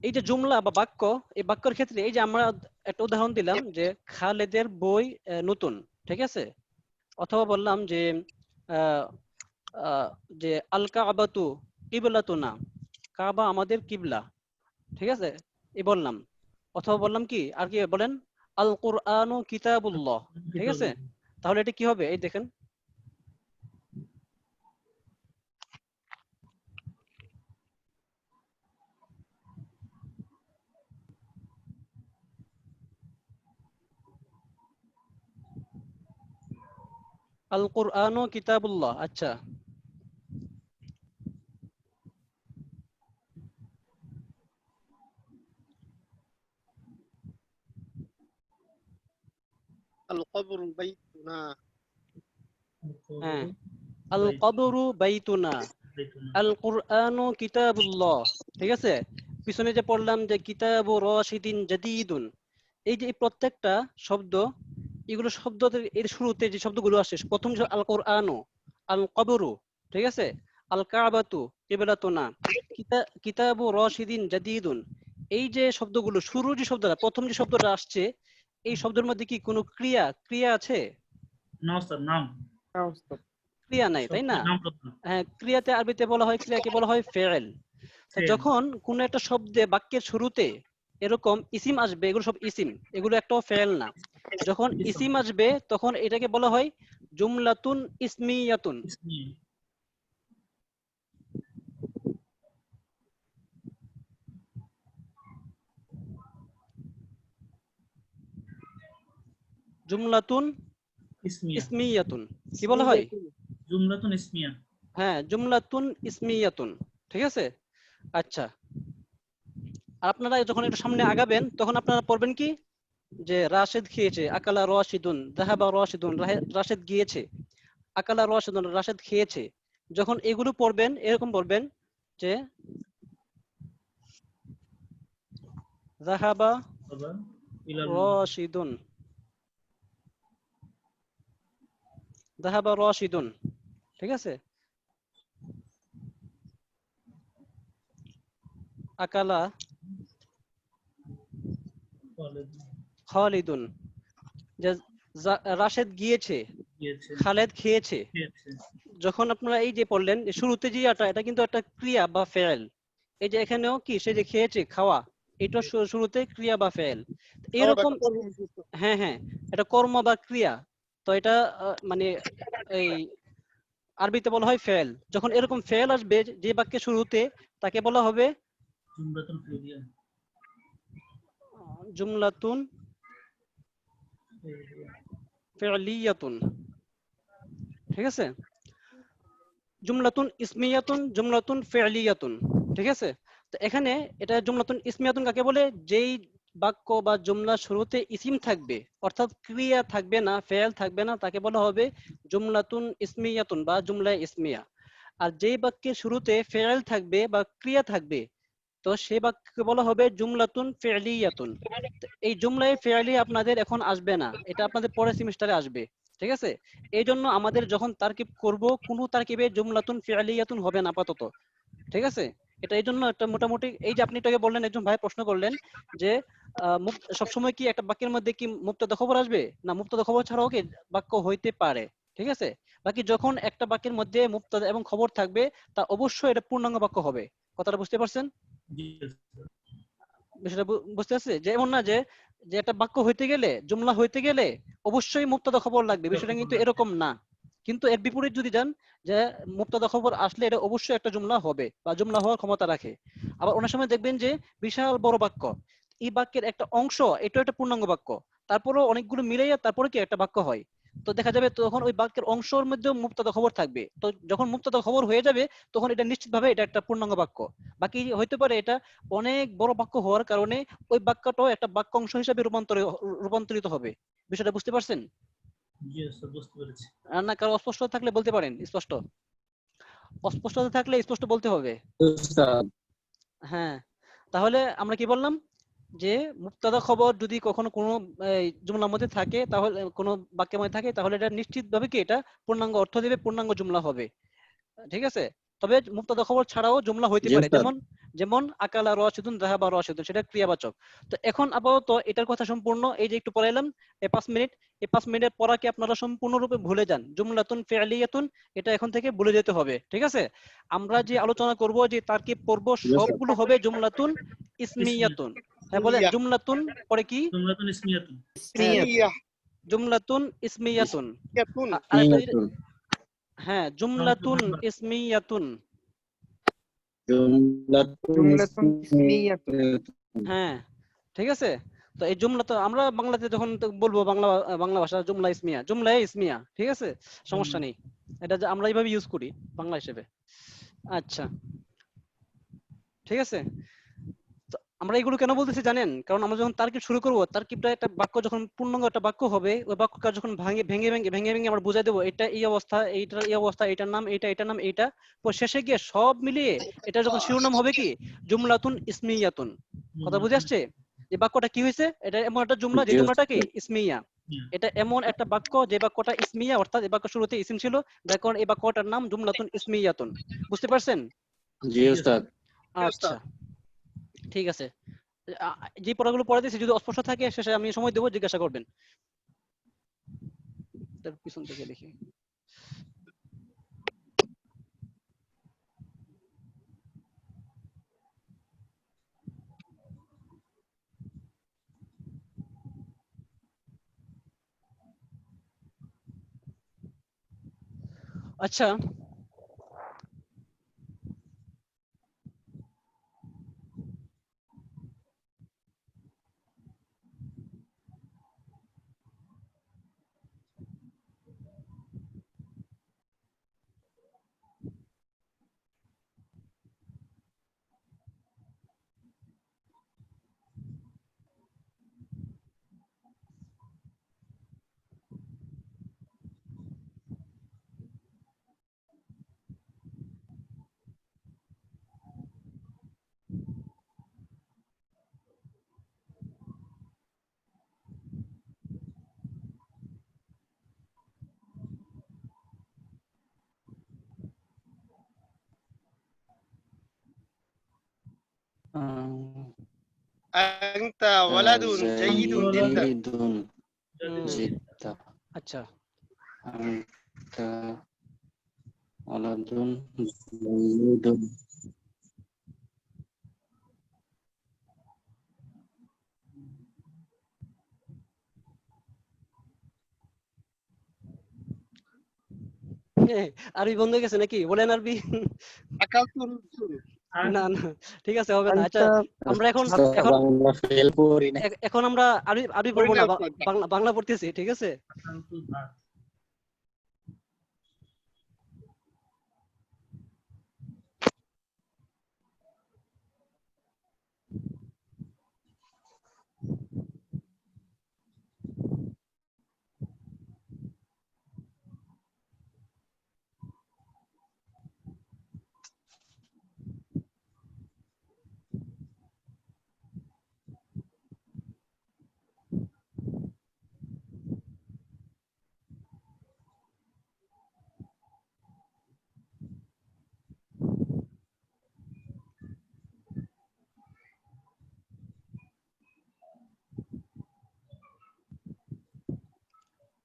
এই যে জুমলা বা বাক্য, এই বাক্যের ক্ষেত্রে এই যে আমরা একটা উদাহরণ দিলাম যে খালেদের বই নতুন, ঠিক আছে। অথবা বললাম যে আহ, আহ, যে আল কাবাতু কিবলাতুনা, কাবা আমাদের কিবলা, ঠিক আছে, এই বললাম। অথবা বললাম কি, আর কি বলেন, আল কুরআনু কিতাবুল্লাহ, ঠিক আছে। তাহলে এটা কি হবে, এই দেখেন, আল কুরআনু কিতাবুল্লাহ। আচ্ছা, আল কবর বাইতুনা। হ্যাঁ, আল কবরু বাইতুনা, আল কুরআনু কিতাবুল্লাহ, ঠিক আছে। পিছনে যে পড়লাম যে কিতাবু রাশিদিন জাদিদুন, এই যে এই প্রত্যেকটা শব্দ, এগুলো শব্দের এর শুরুতে যে শব্দগুলো আসে, প্রথম যে আল কুরআনু, আল কবরু, ঠিক আছে, আল কাবাতু কিবলাতুনা, কিতাবু রাশিদিন জাদিদুন, এই যে শব্দগুলো শুরু, যে শব্দটা প্রথম যে শব্দটা আসছে, এই শব্দের মধ্যে কি কোনো ক্রিয়া আছে? না উস্তাদ, নাম। হ্যাঁ উস্তাদ। ক্রিয়া নাই, তাই না? নাম প্রথম। হ্যাঁ, ক্রিয়াতে আরবিতে বলা হয়, ক্রিয়াকে বলা হয় ফেল। তো ফেল। যখন কোন একটা শব্দে বাক্যের শুরুতে এরকম ইসিম আসবে, এগুলো সব ইসিম, এগুলো একটাও ফেল না। যখন ইসিম আসবে তখন এটাকে বলা হয় জুমলাতুন ইসমিয়াতুন। ইসমি। জুমলাতুন ইসমিয়া। ইসমিয়াতুন, কি বলা হয়? জুমলাতুন ইসমিয়া। হ্যাঁ, জুমলাতুন ইসমিয়াতুন, ঠিক আছে। আচ্ছা, আর আপনারা যখন একটু সামনে আগাবেন তখন আপনারা পড়বেন কি, যে রাশেদ খেয়েছে, আকালা রাশিদুন, যাহাবা রাশিদুন, রাশেদ গিয়েছে, আকালা রাশিদুন, রাশেদ খেয়েছে। যখন এগুলো পড়বেন এরকম পড়বেন যে যাহাবা বাবা ইলাল রাশিদুন, যাহাবা রাশিদুন, ঠিক আছে। আকালা খালিদুন, যে রাশেদ গিয়েছে, গিয়েছে, খালেদ খেয়েছে। খেয়েছে। যখন আপনারা এই যে পড়লেন যে শুরুতে যে এটা কিন্তু একটা ক্রিয়া বা ফেল। এই যে এখানেও কি সে যে খেয়েছে, খাওয়া, এটা শুরুতে ক্রিয়া বা ফেল। এরকম, হ্যাঁ হ্যাঁ, এটা কর্ম বা ক্রিয়া। তো এটা মানে এই আরবিতে বলা হয় ফেল। যখন এরকম ফেল আসবে যে বাক্যের শুরুতে, তাকে বলা হবে জুমলাতুন ফিলিয়া। জুমলাতুন ফি'লিয়াতুন। ঠিক আছে, জুমলাতুন ইসমিয়াতুন, জুমলাতুন ফি'লিয়াতুন। ঠিক আছে, তো এখানে এটা জুমলাতুন ইসমিয়াতুন কাকে বলে? যেই বাক্য বা জুমলা শুরুতে ইসিম থাকবে, অর্থাৎ ক্রিয়া থাকবে না, ফেল থাকবে না, তাকে বলা হবে জুমলাতুন ইসমিয়াতুন বা জুমলা ইসমিয়া। আর যেই বাক্যের শুরুতে ফেল থাকবে বা ক্রিয়া থাকবে, তো সেই বাক্যকে বলা হবে জুমলাতুন ফি'লিয়াতুন। তো এই জুমলায় ফি'লি আপনাদের এখন আসবে না, এটা আপনাদের পরের সেমিস্টারে আসবে। ঠিক আছে, এই জন্য আমাদের যখন তারকিব করব, কোনো তারকিবে জুমলাতুন ফি'লিয়াতুন হবে না আপাতত। ঠিক আছে, এটা এই জন্য একটা মোটামুটি, এই যে আপনি এটাকে বললেন, একজন ভাই প্রশ্ন করলেন যে সবসময় কি একটা বাক্যের মধ্যে কি মুবতাদা খবর আসবে? না, মুবতাদা খবর ছাড়াও কি বাক্য হইতে পারে। ঠিক আছে, বাকি যখন একটা বাক্যের মধ্যে মুবতাদা এবং খবর থাকবে, তা অবশ্যই এটা পূর্ণাঙ্গ বাক্য হবে। কথাটা বুঝতে পারছেন? জি, বিষয়টা বুঝতে পারছি, যে এমন না যে যে একটা বাক্য হইতে গেলে, জুমলা হইতে গেলে অবশ্যই মুবতাদা খবর লাগবে, বিষয়টা কিন্তু এরকম না। কিন্তু এর বিপরীত যদি যান, যে মুবতাদা খবর আসলে এটা অবশ্যই একটা জুমলা হবে বা জুমলা হওয়ার ক্ষমতা রাখে। আবার অনেক সময় দেখবেন যে বিশাল বড় বাক্য, এই বাক্যের একটা অংশ এটা একটা পূর্ণাঙ্গ বাক্য, তারপরেও অনেকগুলো মিলাইয়া তারপরে কি একটা বাক্য হয়। তো দেখা যাবে তখন ওই বাক্যের অংশের মধ্যে মুবতাদা খবর থাকবে। তো যখন মুবতাদা খবর হয়ে যাবে, তখন এটা নিশ্চিতভাবে এটা একটা পূর্ণাঙ্গ বাক্য। বাকি হইতে পারে এটা অনেক বড় বাক্য হওয়ার কারণে ওই বাক্যটাও একটা বাক্য অংশ হিসেবে রূপান্তরিত হবে। বিষয়টা বুঝতে পারছেন? জি স্যার, বুঝতে পেরেছি। আর না কারো অস্পষ্ট থাকলে বলতে পারেন স্পষ্ট, অস্পষ্টতা থাকলে স্পষ্ট বলতে হবে। হ্যাঁ, তাহলে আমরা কি বললাম, যে মুবতাদা খবর যদি কখনো কোনো জুমলার মধ্যে থাকে, তাহলে কোনো বাক্যের মধ্যে থাকে, তাহলে এটা নিশ্চিতভাবে কি এটা পূর্ণাঙ্গ অর্থ দেবে, পূর্ণাঙ্গ জুমলা হবে। ঠিক আছে, তবে মুবতাদা খবর ছাড়াও জুমলা হইতে পারে, যেমন যেমন আকালা রাশিদুন যাহাবা রাশিদুন, সেটা ক্রিয়াবাচক। তো এখন আপাতত এটার কথা সম্পূর্ণ, এই যে একটু পড়াইলাম এই 5 মিনিট, এই 5 মিনিটের পড়াকে আপনারা সম্পূর্ণরূপে ভুলে যান। জুমলাতুন ফি'লিয়াতুন এটা এখন থেকে ভুলে যেতে হবে। ঠিক আছে, আমরা যে আলোচনা করব, যে তারকিব পড়ব, সবগুলো হবে জুমলাতুন ইসমিয়াতুন। হ্যাঁ বলেন, জুমলাতুন পরে কি? জুমলাতুন ইসমিয়াতুন। জুমলাতুন ইসমিয়াতুন। ইয়াতুন হ্যাঁ, জুমলাতুন ইসমিয়াতুন। জুমলাতুন ইসমিয়াতুন। হ্যাঁ, ঠিক আছে। তো এই জুমলা তো আমরা বাংলাতে যখন তো বলবো, বাংলা বাংলা ভাষা জুমলা ইসমিয়া, জুমলা ইসমিয়া। ঠিক আছে, সমস্যা নেই, এটা যে আমরা এইভাবে ইউজ করি বাংলা হিসেবে। আচ্ছা, ঠিক আছে। তো আমরা এগুলো কেন বলতেছি জানেন? কারণ আমরা যখন তারকিব শুরু করব, তারকিবটা একটা বাক্য যখন পূর্ণাঙ্গ একটা বাক্য হবে, ওই বাক্যটা যখন ভেঙে আমরা বুঝাই দেবো, এটা এই অবস্থা, এইটার এই অবস্থা, এটার নাম এইটা, এটার নাম এইটা, তো শেষে গিয়ে সব মিলিয়ে এটা যখন শিরোনাম হবে কি জুমলাতুন ইসমিয়াতুন। কথা বুঝে আসছে যে বাক্যটা কি হয়েছে? এটা এমন একটা জুমলা, যে জুমলাটা কি ইসমিয়া। এটা এমন একটা বাক্য যে বাক্যটা ইসমিয়া, অর্থাৎ এই বাক্য শুরুতে ইসিম ছিল, যার কারণে এই বাক্যটার নাম জুমলাতুন ইসমিয়াতুন। বুঝতে পারছেন? জি স্যার। আচ্ছা, ঠিক আছে। যে পড়াগুলো পড়াইতেছি যদি অস্পষ্ট থাকে, শেষে আমি সময় দেবো, জিজ্ঞাসা করবেন। তার পিছন থেকে দেখি। আচ্ছা, أنت ولد جيد جدا জাইদুন হুম, জিদ্দা আচ্ছা আনতা ওয়ালাদুন জাইদুন আরবি বন্ধ হয়ে গেছে নাকি? বলেন আরবি। أكلت الرسول আর না না, ঠিক আছে, হবে না। আচ্ছা, আনতা আমরা এখন উস্তাদ বাংলা ফেল করি না এখন আমরা আরবি আরবি পড়বো পড়ি না, না উস্তাদ। বাংলা বাংলা পড়তেছি, ঠিক আছে? আকালতুল ভাত।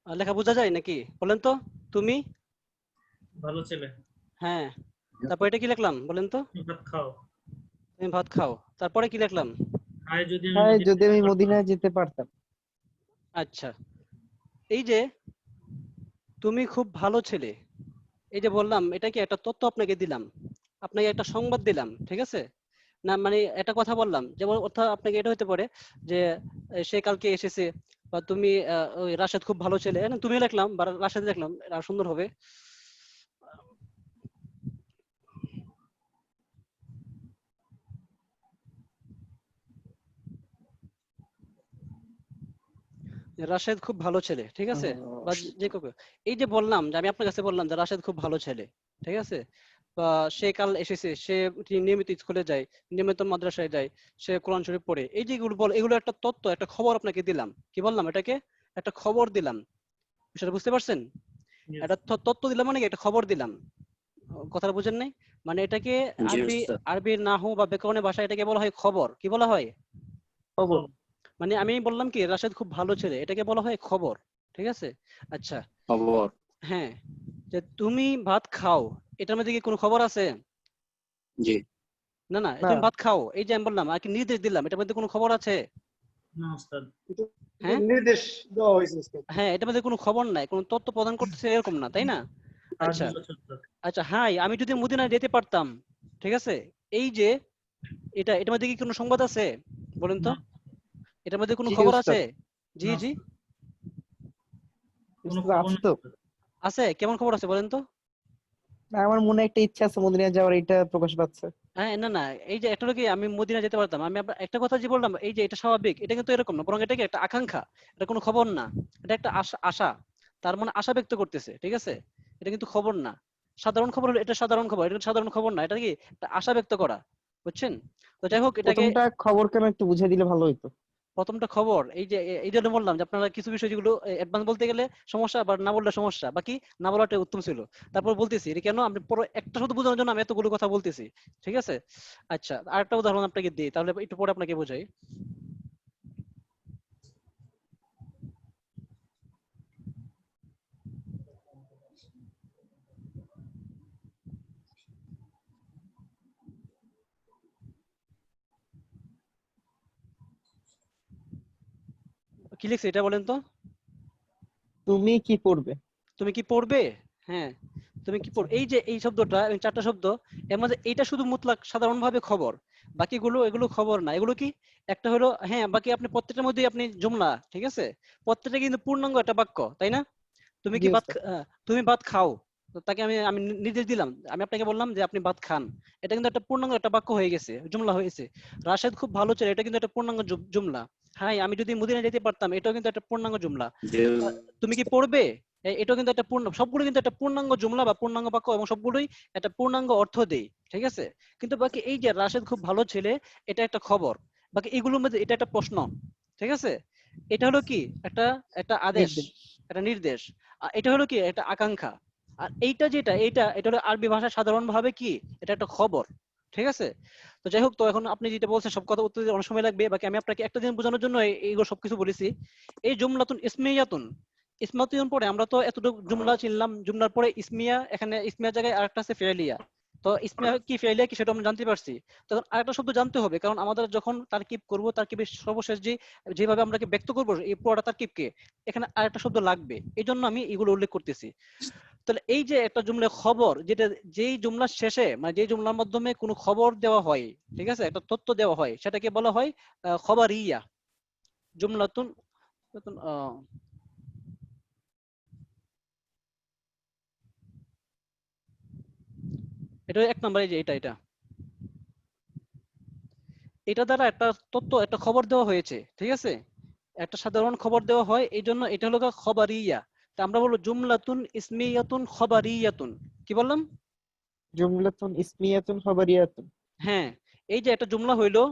লেখা বোঝা যায় নাকি? বলেন তো। তুমি, ভালো ছেলে। হ্যাঁ, তারপর এটা কি লিখলাম বলেন তো? তুমি ভাত খাও। তুমি ভাত খাও, তারপরে কি লিখলাম? হায় যদি আমি হ্যাঁ মদিনায় যদি আমি যেতে পারতাম। মদিনায় যেতে পারতাম আচ্ছা, এই যে তুমি খুব ভালো ছেলে, এই যে বললাম, এটা কি একটা তথ্য আপনাকে দিলাম, আপনাকে একটা সংবাদ দিলাম, ঠিক আছে? না মানে একটা কথা বললাম, যেমন অর্থাৎ আপনাকে এটা হতে পারে যে সে কালকে এসেছে, বা তুমি ওই রাশেদ খুব ভালো ছেলে, না তুমি লিখলাম বা রাশেদ লিখলাম, এটা সুন্দর হবে। যে রাশেদ খুব ভালো ছেলে, ঠিক আছে? বা যে কাউকে, এই যে বললাম যে আমি আপনার কাছে বললাম যে রাশেদ খুব ভালো ছেলে, ঠিক আছে? বা সে কাল এসেছে, সে নিয়মিত স্কুলে যায়, নিয়মিত মাদ্রাসায় যায়, সে কোরআন শরীফ পড়ে, এই যে এগুলো এগুলো একটা তথ্য, একটা খবর আপনাকে দিলাম, কি বললাম এটাকে? একটা খবর দিলাম, বিষয়টা বুঝতে পারছেন? Yes. একটা তথ্য দিলাম মানে কি? একটা খবর দিলাম। কথাটা বুঝেন নাই? মানে এটাকে জি আরবি উস্তাদ আরবি নাহু বা ব্যাকরণের ভাষায় এটাকে বলা হয় খবর। কি বলা হয়? খবর মানে আমি বললাম কি রাশেদ খুব ভালো ছেলে, এটাকে বলা হয় খবর, ঠিক আছে? আচ্ছা, খবর হ্যাঁ, যে তুমি ভাত খাও, এটার মধ্যে কি কোনো খবর আছে? জি না না, না তুমি ভাত খাও, এই যে আমি বললাম আর কি নির্দেশ দিলাম, এটার মধ্যে কোনো খবর আছে? না ওস্তাদ। হ্যাঁ নির্দেশ দেওয়া হয়েছে উস্তাদ। হ্যাঁ, এটার মধ্যে কোনো খবর নাই, কোনো তথ্য প্রদান করতেছে এরকম না, তাই না? সাহায্য আচ্ছা করছে উস্তাদ। আচ্ছা, হাই, আমি যদি মদিনায় যেতে পারতাম, ঠিক আছে? এই যে এটার মধ্যে কি কোনো সংবাদ আছে? বলেন তো, না এটার মধ্যে কোনো জি খবর উস্তাদ আছে? জি না জি, উস্তাদ, কোনো উস্তাদ খবর আছে না তো উস্তাদ। আছে। কেমন খবর আছে বলেন তো? না, আমার মনে একটা ইচ্ছা আছে মদিনায় যাওয়ার, এটা প্রকাশ পাচ্ছে হ্যাঁ, না না, এই যে একটা হলো কি আমি মদিনা যেতে পারতাম, আমি একটা কথা যে বললাম, এই যে এটা স্বাভাবিক, এটা কিন্তু এরকম না, বরং এটা কি একটা আকাঙ্ক্ষা, এটা কোনো খবর না, এটা একটা আশা আশা, তার মানে আশা ব্যক্ত করতেছে, ঠিক আছে? এটা কিন্তু খবর না। সাধারণ খবর হলো, এটা সাধারণ খবর, এটা সাধারণ খবর না, এটা কি একটা আশা ব্যক্ত করা, বুঝছেন? তো যাই হোক, এটাকে প্রথমটা খবর কেন একটু বুঝিয়ে দিলে ভালো হইতো প্রথমটা খবর, এই যে এই জন্য বললাম যে আপনারা কিছু বিষয় যেগুলো অ্যাডভান্স বলতে গেলে সমস্যা, বা না বললে সমস্যা, বাকি না বলাটা উত্তম ছিল। তারপর বলতেছি এটা কেন, আমি পরে একটা শুধু বোঝানোর জন্য আমি এতগুলো কথা বলতেছি, ঠিক আছে? আচ্ছা, আরেকটা উদাহরণ আপনাকে দিই, তাহলে একটু পরে আপনাকে বোঝাই। কি লিখছে এটা বলেন তো? তুমি কি পড়বে তুমি কি পড়বে? হ্যাঁ, তুমি কি পড়বে, এই যে এই শব্দটা, এই চারটা শব্দ, এর মধ্যে এইটা শুধু মুতলাক সাধারণভাবে খবর, বাকিগুলো এগুলো খবর না। এগুলো কি? একটা হলো, হ্যাঁ, বাকি আপনি প্রত্যেকটার মধ্যেই আপনি জুমলা, ঠিক আছে? প্রত্যেকটা কিন্তু পূর্ণাঙ্গ একটা বাক্য, তাই না? তুমি জি কি উস্তাদ তুমি ভাত খাও, তো তাকে আমি আমি নির্দেশ দিলাম, আমি আপনাকে বললাম যে আপনি ভাত খান, এটা কিন্তু একটা পূর্ণাঙ্গ একটা বাক্য হয়ে গেছে, জুমলা হয়েছে। রাশেদ খুব ভালো ছেলে, এটা কিন্তু একটা পূর্ণাঙ্গ জুমলা। হাই, আমি যদি মদিনা যেতে পারতাম, এটাও কিন্তু একটা পূর্ণাঙ্গ জুমলা। জি তুমি কি পড়বে, এটাও কিন্তু একটা সবগুলো কিন্তু একটা পূর্ণাঙ্গ জুমলা বা পূর্ণাঙ্গ বাক্য, এবং সবগুলোই একটা পূর্ণাঙ্গ অর্থ দেয়, ঠিক আছে? কিন্তু বাকি এই যে রাশেদ খুব ভালো ছেলে, এটা একটা খবর, বাকি এগুলোর মধ্যে এটা একটা প্রশ্ন, ঠিক আছে? এটা হলো কি একটা একটা আদেশ, নির্দেশ একটা নির্দেশ, আর এটা হলো কি একটা আকাঙ্ক্ষা। আর এইটা যেটা এটা এটা হলো আরবি ভাষায় সাধারণ ভাবে কি, এটা একটা খবর, ঠিক আছে? তো যাই হোক, তো এখন আপনি যেটা বলছেন সব কথা উত্তর দিতে অনেক সময় লাগবে, বাকি আমি আপনাকে একটা দিন বোঝানোর জন্য এইগুলো সবকিছু বলেছি। এই জুমলাতুন ইসমিয়াতুন, ইসমাতুন পরে আমরা তো এতটুকু জুমলা চিনলাম, জুমলার পরে ইসমিয়া, এখানে ইসমিয়া জায়গায় আরেকটা আছে ফেলিয়া। তো ইসমিয়া কি ফেলিয়া কি সেটা আমরা জানতে পারছি। তখন আরেকটা শব্দ জানতে হবে, কারণ আমাদের যখন তারকিব করব, তারকিবের সর্বশেষ যেভাবে আমরা ব্যক্ত করবো এই পুরোটা তারকিবকে, এখানে আরেকটা শব্দ লাগবে, এই জন্য আমি এগুলো উল্লেখ করতেছি। তাহলে এই যে একটা জুমলা খবর, যেটা যেই জুমলার শেষে মানে যেই জুমলার মাধ্যমে কোনো খবর দেওয়া হয়, ঠিক আছে, একটা তথ্য দেওয়া হয়, সেটাকে বলা হয় খবরিয়া জুমলাতুন। এটা এক নম্বরে যে এটা এটা দ্বারা একটা তথ্য, একটা খবর দেওয়া হয়েছে, ঠিক আছে, একটা সাধারণ খবর দেওয়া হয়, এই জন্য এটা হলো খবরিয়া। তা আমরা বলবো জুমলাতুন ইসমিয়াতুন খবরিয়াতুন। কি বললাম? জুমলাতুন ইসমিয়াতুন খাবারিয়াতুন। হ্যাঁ, এই যে একটা জুমলা হইলো,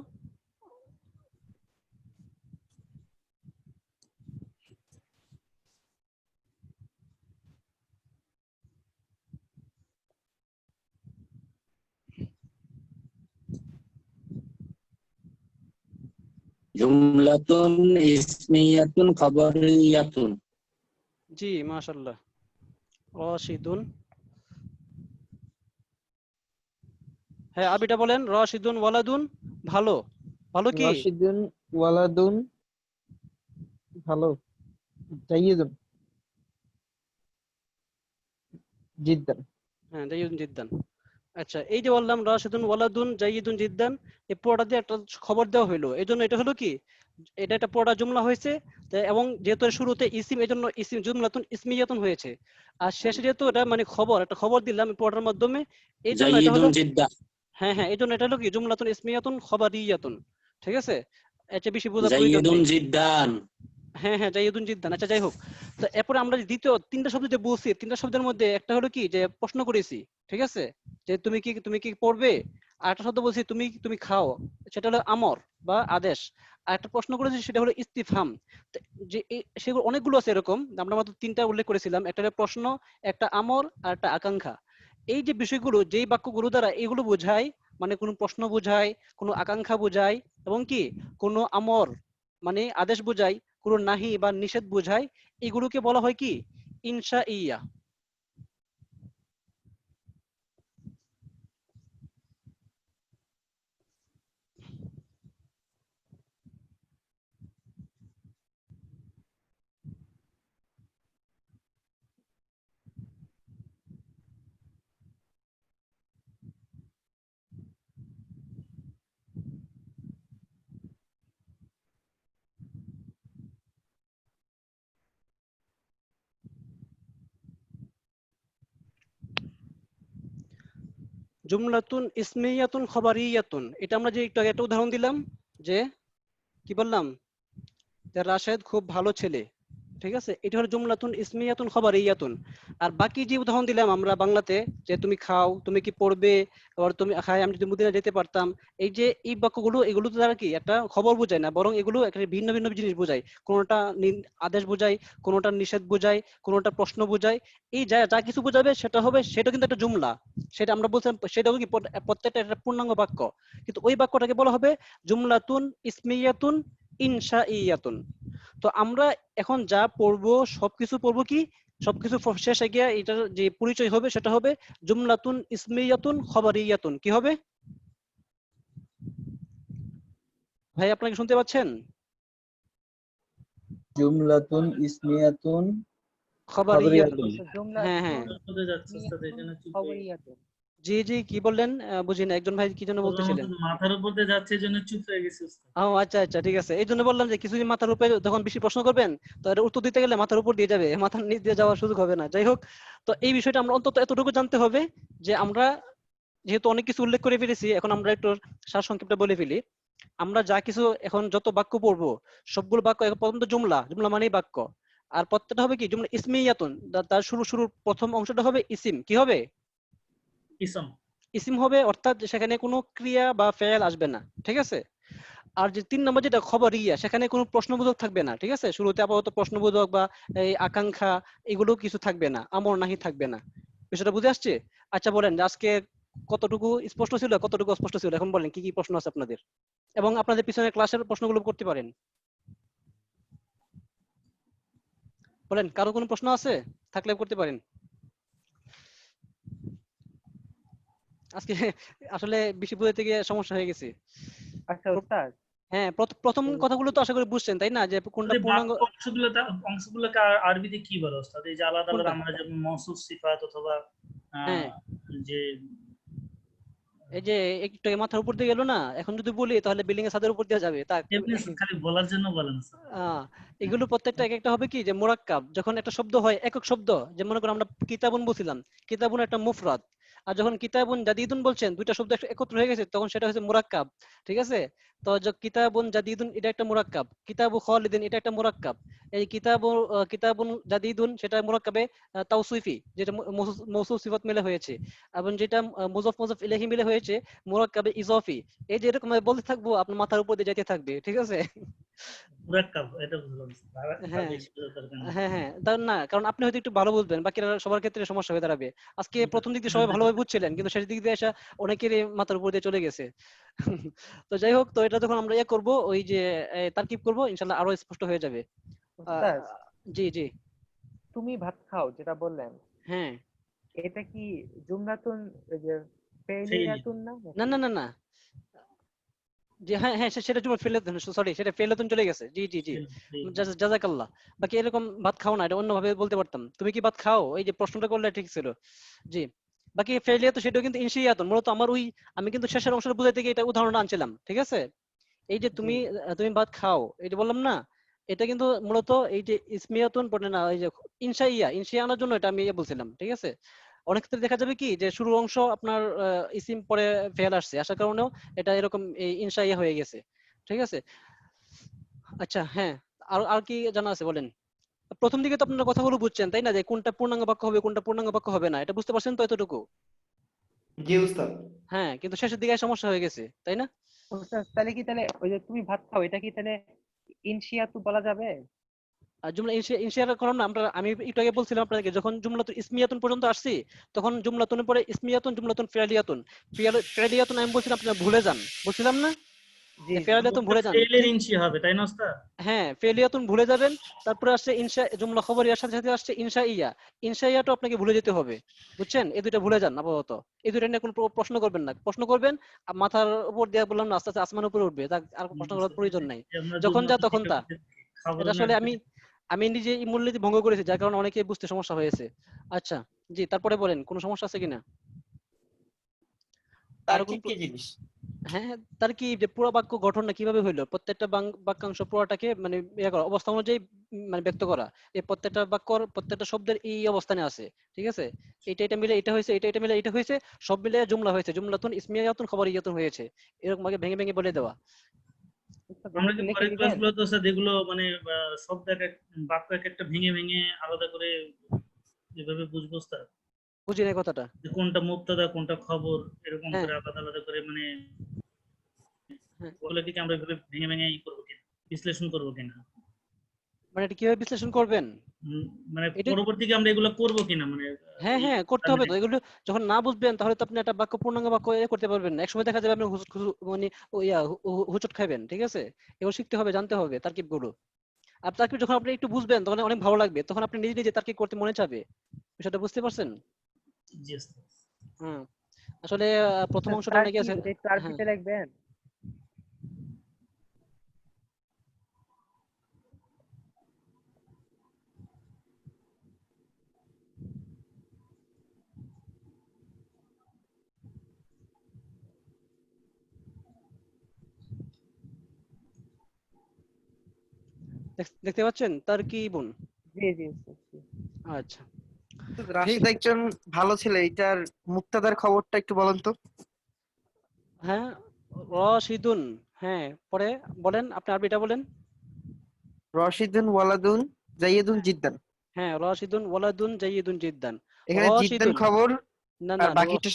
জুমলাতুন ইসমিয়াতুন খাবারিয়াতুন। জি মাশাআল্লাহ, রাশিদুন। হ্যাঁ আবিটা বলেন, রাশিদুন ওয়ালাদুন, ভালো। ভালো কি? রাশিদুন ওয়ালাদুন, ভালো। জাইয়িদুন, জিদ্দান। হ্যাঁ জাইয়িদুন জিদ্দান। আচ্ছা, এই যে বললাম রাশিদুন ওয়ালাদুন জাইয়িদুন জিদ্দান, এই পুরোটা দিয়ে একটা খবর দেওয়া হইলো, এই জন্য এটা হলো কি, এটা একটা পুরোটা জুমলা হয়েছে। এবং যেহেতু এর শুরুতে ইসিম, এই জন্য ইসিম জুমলাতুন ইসমিয়াতুন হয়েছে। আর শেষে যেহেতু এটা মানে খবর, একটা খবর দিলাম পুরোটার মাধ্যমে, এই জন্য এটা হলো, জাইয়িদুন জিদ্দা। হ্যাঁ হ্যাঁ, এই জন্য এটা হলো কি জুমলাতুন ইসমিয়াতুন খবরিয়াতুন। ঠিক আছে, এর বেশি বোঝার প্রয়োজন জাইয়িদুন নেই। জিদ্দান। হ্যাঁ হ্যাঁ, জাইয়িদুন জিদ্দান। আচ্ছা যাই হোক, তো এরপরে আমরা যে দ্বিতীয় তিনটা শব্দ যে বলছি, তিনটা শব্দের মধ্যে একটা হলো কি যে প্রশ্ন করেছি, ঠিক আছে, যে তুমি কি পড়বে। আর একটা শব্দ বলছি তুমি তুমি খাও, সেটা হলো আমর বা আদেশ। আর একটা প্রশ্ন করেছি, সেটা হলো ইস্তিফহাম। তো যে সেগুলো অনেকগুলো আছে এরকম, আমরা মাত্র তিনটা উল্লেখ করেছিলাম, একটা হলো প্রশ্ন, একটা আমর, আর একটা আকাঙ্ক্ষা। এই যে বিষয়গুলো, যেই বাক্যগুলো দ্বারা এগুলো বোঝায়, মানে কোনো প্রশ্ন বোঝায়, কোনো আকাঙ্ক্ষা বোঝায়, এবং কি কোনো আমর মানে আদেশ বোঝায়, কোনো নাহি বা নিষেধ বোঝায়, এগুলোকে বলা হয় কি ইনশাইয়া। জুমলাতুন ইসমিয়াতুন খবরিয়াতুন, এটা আমরা যে একটু আগে একটা উদাহরণ দিলাম, যে কি বললাম, যে রাশেদ খুব ভালো ছেলে, ঠিক আছে, এটা হলো জুমলাতুন ইসমিয়াতুন খবরিয়াতুন। আর বাকি যে উদাহরণ দিলাম আমরা বাংলাতে, যে তুমি খাও, তুমি কি পড়বে, আবার তুমি খাই, আমি যদি মদিনা যেতে পারতাম, এই যে এই বাক্যগুলো, এগুলো তো দ্বারা কি একটা খবর বোঝায় না, বরং এগুলো একটা ভিন্ন ভিন্ন জিনিস বোঝায়। কোনোটা আদেশ বোঝায়, কোনোটা নিষেধ বোঝায়, কোনোটা প্রশ্ন বোঝায়। এই যা যা কিছু বোঝাবে সেটা হবে, সেটা কিন্তু একটা জুমলা। সেটা আমরা বলছিলাম, সেটা কি প্রত্যেকটা একটা পূর্ণাঙ্গ বাক্য, কিন্তু ওই বাক্যটাকে বলা হবে জুমলাতুন ইসমিয়াতুন ইনশাইয়াতুন। তো আমরা এখন যা পড়বো সবকিছু পড়বো কি, সবকিছু শেষে গিয়ে এটার যে পরিচয় হবে সেটা হবে জুমলাতুন ইসমিয়াতুন খবরিয়াতুন। কি হবে ভাই, আপনাকে শুনতে পাচ্ছেন? জুমলাতুন ইসমিয়াতুন খবরিয়াতুন। জুমলা হ্যাঁ হ্যাঁ, কোথায় যাচ্ছে ওস্তাদ, এই জন্য চুপ হয়ে গেছে। খবরিয়াতুন। জি জি, কি বললেন বুঝি না, একজন ভাই কি জন্য বললাম বলতেছিলেন? ওস্তাদ, মাথার উপর দিয়ে যাচ্ছে, এই জন্য চুপ হয়ে গেছে ওস্তাদ। ও আচ্ছা আচ্ছা, ঠিক আছে, এই জন্য বললাম যে কিছুদিন মাথার উপরে যখন বেশি প্রশ্ন করবেন, তো এর উত্তর দিতে গেলে মাথার উপর দিয়ে যাবে, মাথার নিচ দিয়ে যাওয়ার সুযোগ হবে না। যাই হোক, তো এই বিষয়টা আমরা অন্তত এতটুকু জানতে হবে, যে আমরা যেহেতু অনেক কিছু উল্লেখ করে ফেলেছি, এখন আমরা একটু সারসংক্ষেপটা বলে ফেলি। আমরা যা কিছু এখন যত বাক্য পড়বো, সবগুলো বাক্য এখন প্রথম তো জুমলা, জুমলা মানেই বাক্য। আর প্রত্যেকটা হবে কি জুমলা ইসমিয়াতুন, তার শুরুর প্রথম অংশটা হবে ইসিম। কি হবে? ইসম। ইসিম হবে, অর্থাৎ সেখানে কোনো ক্রিয়া বা ফেল আসবে না, ঠিক আছে। আর যে 3 নম্বর যেটা খবরিয়া, সেখানে কোনো প্রশ্নবোধক থাকবে না, ঠিক আছে, শুরুতে আপাতত প্রশ্নবোধক বা এই আকাঙ্ক্ষা এগুলো কিছু থাকবে না, আমর নাহি থাকবে না। বিষয়টা বুঝে আসছে? আচ্ছা বলেন, যে আজকে কতটুকু স্পষ্ট ছিল, কতটুকু অস্পষ্ট ছিল? এখন বলেন কি কি প্রশ্ন আছে আপনাদের, এবং আপনাদের পিছনের ক্লাসের প্রশ্নগুলো করতে পারেন। বলেন, কারো কোনো প্রশ্ন আছে? থাকলে করতে পারেন। আজকে আসলে বেশি বোঝাতে গিয়ে সমস্যা হয়ে গেছে। আচ্ছা ওস্তাদ, হ্যাঁ, প্রথম কথাগুলো তো আশা করি বুঝছেন, তাই না? যে কোনটা এই পূর্ণাঙ্গ, বাক্য অংশগুলোকে আরবিতে কি বলে ওস্তাদ? এই যে আলাদা আলাদা কোনটা? আমরা যেমন মওসুফ সিফাত অথবা হ্যাঁ, যে এই যে একটু আগে মাথার উপর দিয়ে গেল না, এখন যদি বলি তাহলে বিল্ডিং এর ছাদের উপর দিয়ে যাবে। তা এমনি খালি বলার জন্য বলেন স্যার। এগুলো প্রত্যেকটা এক একটা হবে কি, যে মুরাক্কাব যখন একটা শব্দ হয়, একক শব্দ, যে মনে করেন আমরা কিতাবুন বলছিলাম, কিতাবুন একটা মুফরাদ, আর যখন কিতাবুন জাদিদুন বলছেন, দুইটা শব্দ একত্র হয়ে গেছে, তখন সেটা হচ্ছে মুরাক্কাব। ঠিক আছে? তো কিতাবুন জাদিদুন এটা একটা মুরাক্কাব, কিতাবু খালিদিন এটা একটা মুরাক্কাব। এই কিতাবুন জাদিদুন সেটা মুরাক্কাবে তাওসিফি, যেটা মৌসুফ সিফাত মিলে হয়েছে, এবং যেটা মুজাফ মুজাফ ইলাইহি মিলে হয়েছে মুরাক্কাবে ইজাফি। এই যে এরকম ভাবে বলতে থাকবো, আপনার মাথার উপর দিয়ে যাইতে থাকবে। ঠিক আছে? মুরাক্কাব, এটা বুঝলাম স্যার। আর হ্যাঁ বেশি বোঝার দরকার নেই। হ্যাঁ হ্যাঁ, তার না, কারণ আপনি হয়তো একটু ভালো বুঝবেন, বাকিরা সবার ক্ষেত্রে সমস্যা হয়ে দাঁড়াবে। আজকে প্রথম দিক দিয়ে সবাই ভালোভাবে বুঝছিলেন, কিন্তু শেষ দিক দিয়ে এসে অনেকেরই মাথার উপর দিয়ে চলে গেছে। তো যাই হোক, তো এটা যখন আমরা করব, ওই যে তারকিব করব, ইনশাল্লাহ আরো স্পষ্ট হয়ে যাবে। ওস্তাদ জি জি। তুমি ভাত খাও যেটা বললেন, হ্যাঁ, এটা কি জুমলাতুন ওই যে সেই ফেলিয়াতুন না না না না না, জি হ্যাঁ হ্যাঁ, সেটা জুমার ফেলেতুন, সরি সেটা ফেলেতুন চলে গেছে। জি জি জি, জাযাকাল্লাহ। বাকি এরকম ভাত খাও না, এটা অন্যভাবে বলতে পারতাম। তুমি কি ভাত খাও, এই যে প্রশ্নটা করলে ঠিক ছিল। জি, বাকি ফেলিয়া তো সেটাও কিন্তু ইনশিয়াতুন, মূলত আমার ওই, আমি কিন্তু শেষের অংশটা বুঝাইতে গিয়ে এটা উদাহরণ আনছিলাম। ঠিক আছে? এই যে তুমি জি তুমি ভাত খাও, এটা বললাম না, এটা কিন্তু মূলত এই যে ইসমিয়াতুন পড়ে না, এই যে ইনশিয়া আনার জন্য এটা আমি বলছিলাম। ঠিক আছে? অনেক ক্ষেত্রে দেখা যাবে কি, যে শুরুর অংশ আপনার ইসিম পরে ফেল আসছে, আসার কারণেও এটা এরকম এই ইনশাইয়া হয়ে গেছে। ঠিক আছে? আচ্ছা, হ্যাঁ, আর আর কি জানা আছে বলেন। প্রথম দিকে তো আপনারা কথাগুলো বুঝছেন, তাই না? যে কোনটা পূর্ণাঙ্গ বাক্য হবে, কোনটা পূর্ণাঙ্গ বাক্য হবে না, এটা বুঝতে পারছেন তো এতটুকু? জি উস্তাদ। হ্যাঁ, কিন্তু শেষের দিকে সমস্যা হয়ে গেছে, তাই না? ওস্তাদ, তাহলে কি তাহলে ওই যে তুমি ভাত খাও এটা কি তাহলে ইনশিয়াতু বলা যাবে? আর জুমলা ইনশিয়ার করলাম না আমরা, আমি একটু আগে বলছিলাম আপনাকে, যখন জুমলাতুন ইসমিয়াতুন পর্যন্ত আসছি, তখন জুমলাতুনের পরে ইসমিয়াতুন, জুমলাতুন ফিআলিয়াতুন, ফিআলিয়াতুন আমি বলছিলাম, আপনারা ভুলে যান, বলছিলাম না জি যে জি ফিআলিয়াতুন ভুলে যান। ফেলের ইনশি হবে, তাই না ওস্তাদ? হ্যাঁ, ফেলিয়াতুন ভুলে যাবেন, তারপরে আসছে ইনশা, জুমলা খবরিয়ার সাথে সাথে আসছে ইনশাইয়া। ইনশাইয়াটা আপনাকে ভুলে যেতে হবে, বুঝছেন? এই দুইটা ভুলে যান আপাতত। এই দুইটা নিয়ে কোনো প্রশ্ন করবেন না, প্রশ্ন করবেন মাথার উপর দিয়ে বললাম না, আস্তে আস্তে আসমানের উপরে উঠবে, তা আর প্রশ্ন করার প্রয়োজন নাই। যে আমরা যখন যা জুমলাতুল তখন তা। খাবার এটা আসলে আমি আমি নিজে এই মূলনীতি ভঙ্গ করেছি, যার কারণে অনেকে বুঝতে সমস্যা হয়েছে। আচ্ছা, জি, তারপরে বলেন কোনো সমস্যা আছে কিনা? আরো তারকিব কোন কি জিনিস? হ্যাঁ, তার কি যে পুরো বাক্য গঠনটা কিভাবে হইলো, প্রত্যেকটা বাক্যাংশ পুরোটাকে মানে ইয়ে করা, অবস্থা অনুযায়ী মানে ব্যক্ত করা। এই প্রত্যেকটা বাক্যর প্রত্যেকটা শব্দের এই অবস্থানে আছে। ঠিক আছে? এটা এটা মিলে এটা হয়েছে, এটা এটা মিলে এটা হয়েছে, সব মিলে জুমলা হয়েছে, জুমলাতুন ইসমিয়াতুন খবরিয়াতুন হয়েছে। এরকম আগে ভেঙে ভেঙে বলে দেওয়া। ওস্তাদ, আমরা একটু কি লিখে পরের দিবেন? ক্লাসগুলো তো স্যার যেগুলো মানে শব্দ বাক্য এক একটা ভেঙে ভেঙে আলাদা করে এভাবে বুঝবো স্যার, বুঝি না কথাটা। যে কোনটা মুবতাদা কোনটা খবর, এরকম হ্যাঁ করে আলাদা আলাদা করে মানে হ্যাঁ, ওগুলোকে কি আমরা এভাবে ভেঙে ভেঙে করবো কিনা, বিশ্লেষণ করবো কিনা, মানে এটা কিভাবে বিশ্লেষণ করবেন উম, মানে এটা? পরবর্তীতে আমরা এগুলো করবো কিনা, মানে হ্যাঁ এই হ্যাঁ, করতে হবে তো টার্মিনেশন। এগুলো। যখন না বুঝবেন তাহলে তো আপনি একটা বাক্য পূর্ণাঙ্গ বাক্য করতে পারবেন না। একসময় দেখা যাবে আপনি মানে হুচট খাইবেন। ঠিক আছে? এগুলো শিখতে হবে, জানতে হবে তারকিব গুলো। আর তারকিব যখন আপনি একটু বুঝবেন, তখন অনেক ভালো লাগবে, তখন আপনি নিজে নিজে তারকিব করতে মনে চাবে। বিষয়টা বুঝতে পারছেন? জি স্যার। হুম, আসলে প্রথম ওস্তাদ, অংশটা অনেকে আছে। তারকিব এটা একটু হ্যাঁ, আরবিতে লিখবেন? দেখতে পাচ্ছেন তারকিবুন? জি জি ওস্তাদ, জি। আচ্ছা, ঠিক। রাশিদ একজন ভালো ছেলে, এটার মুক্তাদার খবরটা একটু বলেন তো। হ্যাঁ, রশিদুন। হ্যাঁ, পরে বলেন, আপনি আরবিটা বলেন। রশিদুন ওয়ালাদুন জাইয়িদুন জিদ্দান। হ্যাঁ, রশিদুন ওয়ালাদুন জাইয়িদুন জিদ্দান। এখানে জিদ্দান রশিদুন, খবর না আর না, বাকিটা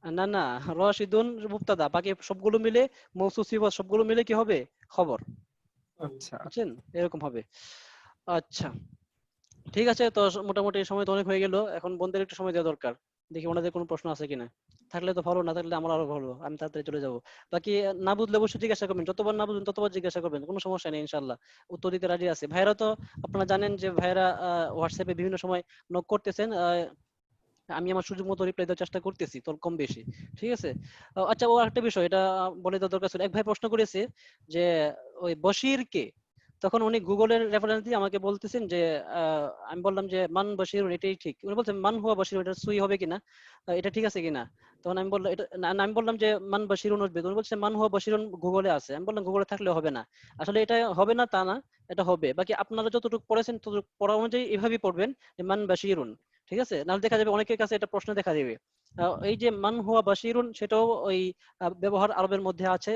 না না, রশিদুন মুবতাদা, বাকি সবগুলো মিলে মৌসুফ সিফাত সবগুলো মিলে কি হবে? খবর। আচ্ছা। বুঝছেন? এরকম হবে। আচ্ছা, ঠিক আছে। তো মোটামুটি সময় তো অনেক হয়ে গেল, এখন বন্ধুদের একটু সময় দেওয়া দরকার। দেখি ওনাদের কোনো প্রশ্ন আছে কিনা। থাকলে তো ভালো, না থাকলে আমার আরো ভালো, আমি তাড়াতাড়ি চলে যাব। বাকি না বুঝলে অবশ্যই জিজ্ঞাসা করবেন, যতবার না বুঝবেন ততবার জিজ্ঞাসা করবেন, কোনো সমস্যা নেই ইনশাআল্লাহ, উত্তর দিতে রাজি আছে। ভাইরা তো আপনারা জানেন যে ভাইরা হোয়াটসঅ্যাপে বিভিন্ন সময় নক করতেছেন, আমি আমার সুযোগ মতো রিপ্লাই দেওয়ার চেষ্টা করতেছি তো কম বেশি, ঠিক আছে। আচ্ছা, ও একটা বিষয় এটা বলে দেওয়া দরকার ছিল। এক ভাই প্রশ্ন করেছে যে ওই বশির কে, তখন উনি গুগলের রেফারেন্স দিয়ে আমাকে বলতেছেন যে আমি বললাম যে মান বশির এটাই ঠিক, উনি বলছেন মান হুয়া বশির, এটা সুই হবে কিনা, এটা ঠিক আছে কিনা। তখন আমি বললাম এটা না, আমি বললাম যে মান বশিরুন উঠবে, উনি বলছে মান হুয়া বশিরুন গুগলে আছে। আমি বললাম গুগলে থাকলে হবে না, আসলে এটা হবে না তা না, এটা হবে। বাকি আপনারা যতটুকু পড়েছেন ততটুকু পড়া অনুযায়ী এভাবেই পড়বেন যে মান বাশিরুন, ঠিক আছে। নাহলে দেখা যাবে অনেকের কাছে এটা প্রশ্ন দেখা দেবে। এই যে মান হুয়া বাশিরুন সেটাও ওই ব্যবহার আরবের মধ্যে আছে,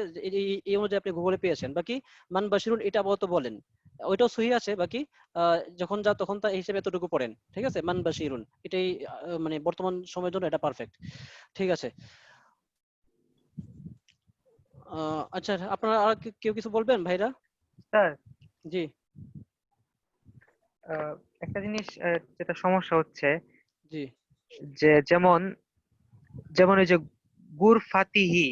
এই অনুযায়ী আপনি গুগলে পেয়েছেন। বাকি মান বাশিরুন এটা আপাতত বলেন, ওইটাও সহি আছে। বাকি যখন যা তখন তা এই হিসেবে এতটুকু পড়েন, ঠিক আছে। মান বাশিরুন এটাই মানে বর্তমান সময়ের জন্য এটা পারফেক্ট, ঠিক আছে। আচ্ছা, আপনারা আর কেউ কিছু বলবেন ভাইরা? স্যার জি একটা জিনিস যেটা সমস্যা হচ্ছে জি যে যেমন যেমন ওই যে গুরফাতিহি,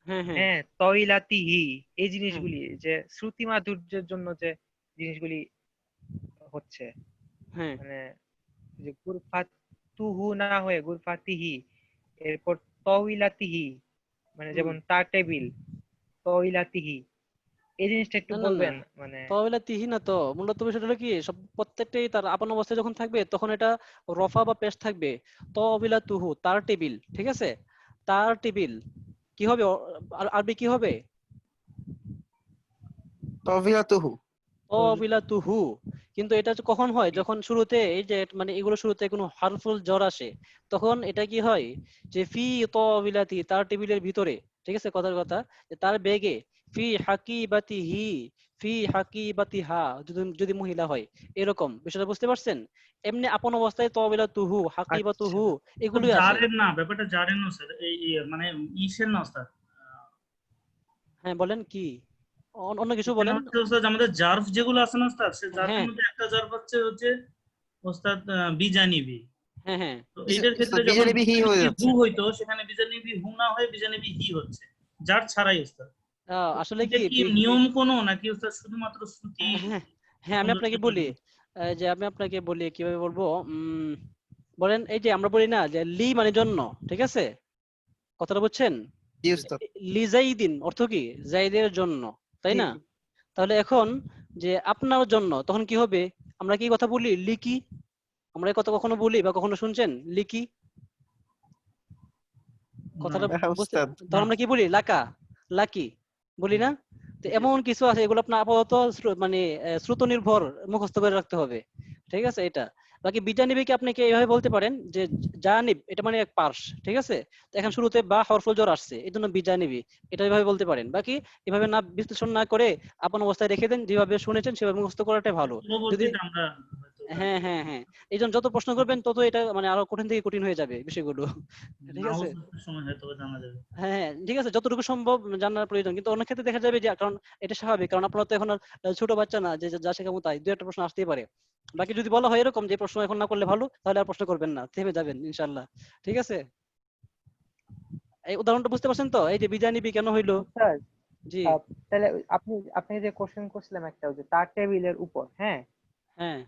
হ্যাঁ হ্যাঁ হ্যাঁ, তৈলাতিহি, এই হ্যাঁ জিনিসগুলি যে শ্রুতি মাধুর্যের জন্য যে জিনিসগুলি হচ্ছে, হ্যাঁ মানে যে গুরফাতুহু না হয়ে গুরফাতিহি, এরপর তবিলাতিহি, মানে হুম। যেমন তার টেবিল, তবিলাতিহি, এই জিনিসটা একটু না না না, বলবেন মানে। তহবিলা তিহি না তো, মূলত বিষয়টা হলো কি, সব প্রত্যেকটাই তার আপন অবস্থায় যখন থাকবে তখন এটা রফা বা পেশ থাকবে। তহবিলা তুহু, তার টেবিল, ঠিক আছে। তার টেবিল কি হবে, আরবি কি হবে? তবিয়াতুহু। তহবিলা তুহু। কিন্তু এটা হচ্ছে কখন হয়, যখন শুরুতে এই যে মানে এগুলো শুরুতে কোনো হারফুল জ্বর আসে, তখন এটা কি হয় যে ফি তহবিলাতি, তার টেবিলের ভিতরে, ঠিক আছে, কথার কথা, যে তার বেগে, ফি হাকিবাতিহি, ফি হাকিবাতিহা, যদি যদি মহিলা হয়, এরকম বিষয়টা বুঝতে পারছেন। এমনি আপন অবস্থায় তহবিলা তুহু, আচ্ছা, হাকিবাতুহু তো এগুলোই আসে। জারের না, ব্যাপারটা জারের না স্যার, এই মানে ইসের না স্যার। হ্যাঁ বলেন কি, অন্য কিছু এখানে বলেন। হচ্ছে ওস্তাদ আমাদের জার্ফ যেগুলো আছে না ওস্তাদ, সে জার্ফের হ্যাঁ মধ্যে একটা জার্ফ হচ্ছে ওস্তাদ বিজানিবি। হ্যাঁ হ্যাঁ তো এইটার ক্ষেত্রে যখন বিজেপি হি হয়ে বিজানিবি হু যাচ্ছে। হইতো, সেখানে বিজানিবি হু না হয়ে বিজানিবি হি হচ্ছে, জার ছাড়াই ওস্তাদ। আসলে এটা কি কি নিয়ম কোনো নাকি ওস্তাদ শুধুমাত্র শ্রুতি হ্যাঁ হ্যাঁ, আমি আপনাকে সৌন্দর্যের বলি, জন্য? যে আমি আপনাকে বলি কিভাবে বলবো। বলেন, এই যে আমরা বলি না যে লি মানে জন্য, ঠিক আছে, কথাটা বুঝছেন? জি উস্তাদ। লি জাইদিন অর্থ কি, জাইদের জন্য, তাই জি না? জি তাহলে এখন যে আপনার জন্য, তখন কি হবে, আমরা কি কথা বলি, লিকি, আমরা এই কথা কখনো বলি বা কখনো শুনছেন লিকি না কথাটা? হ্যাঁ বুঝতে, উস্তাদ। না তখন আমরা কি বলি, লাকা, লাকি বলি না? তো জি এমন কিছু আছে এগুলো আপনার আপাতত মানে শ্রুত নির্ভর মুখস্থ করে রাখতে হবে, ঠিক আছে এটা। বাকি বিজানিবিকে আপনি কি এইভাবে বলতে পারেন যে জানিব, এটা মানে এক পার্শ্ব, ঠিক আছে। তো এখন শুরুতে বা হরফুল জর আসছে, এই জন্য বিজানিবি, এটা এইভাবে বলতে পারেন। বাকি এভাবে না বিশ্লেষণ না করে আপন অবস্থায় রেখে দেন, যেভাবে শুনেছেন সেভাবে মুখস্থ করাটাই ভালো। যদি পরবর্তীতে আমরা হয়তো হ্যাঁ হ্যাঁ হ্যাঁ, এই জন্য যত প্রশ্ন করবেন তত এটা মানে আরো কঠিন থেকে কঠিন হয়ে যাবে বিষয়গুলো, ঠিক নাও আছে। সময় হয়তো জানা যাবে। হ্যাঁ হ্যাঁ, ঠিক আছে, যতটুকু সম্ভব জানার প্রয়োজন, কিন্তু অনেক ক্ষেত্রে দেখা যাবে যে, কারণ এটা স্বাভাবিক, কারণ আপনারা তো এখন আর ছোট বাচ্চা না যে যা শেখাবো তাই, দু একটা প্রশ্ন আসতেই পারে। বাকি যদি বলা হয় এরকম যে প্রশ্ন এখন না করলে ভালো, তাহলে আর প্রশ্ন করবেন না, থেমে যাবেন ইনশাল্লাহ, ঠিক আছে। এই উদাহরণটা বুঝতে পারছেন তো, এই যে বিজানিবি কেন হইলো? স্যার, জি তাহলে আপনি আপনি যে কোশ্চেন করছিলাম একটা, ওই যে তার টেবিলের উপর, হ্যাঁ, হ্যাঁ,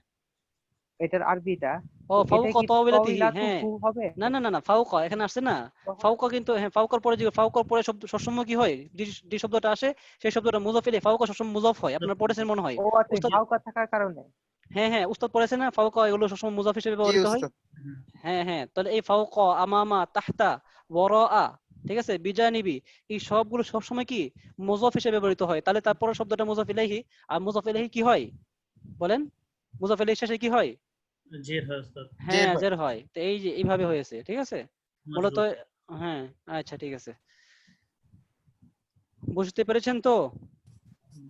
এটার আরবিটা, ও তো এটা ফাউকা কি তাওবিলাতিহি, হ্যাঁ। তবিলাতুহু হবে? না না না না, ফাউকা এখানে আসছে না। ফাউকা কিন্তু, হ্যাঁ, ফাউকার পরে যে ফাউকার পরে শব্দ সবসময় কি হয়, যে শব্দটা আসে সেই শব্দটা মুজাফ ইলাইহি, ফাউকা সবসময় মুজাফ হয়, আপনারা পড়েছেন মনে হয়। ও আচ্ছা, উস্তাদ, হালকা থাকার কারণে। হ্যাঁ হ্যাঁ, উস্তাদ পড়েছেন না, ফাউকা এগুলো সবসময় মুজাফ হিসেবে জি ব্যবহৃত হয়। উস্তাদ। হ্যাঁ হ্যাঁ, তাহলে এই ফাউকা, আমামা, তাহতা, ওয়ারাআ, ঠিক আছে, বিজানিবি, এই সবগুলো সবসময় কি মুজাফ হিসেবে ব্যবহৃত হয়। তাহলে তারপরে শব্দটা মুজাফ ইলাইহি, আর মুজাফ ইলাইহি কি হয় বলেন, মুজাফ ইলাইহি শেষে কি হয়? জের হয় ওস্তাদ, জের হ্যাঁ হয়। জের হয়। তো এই যে এইভাবে হয়েছে, ঠিক আছে মূলত। মাজরুর। হ্যাঁ, আচ্ছা ঠিক আছে, বুঝতে পেরেছেন তো?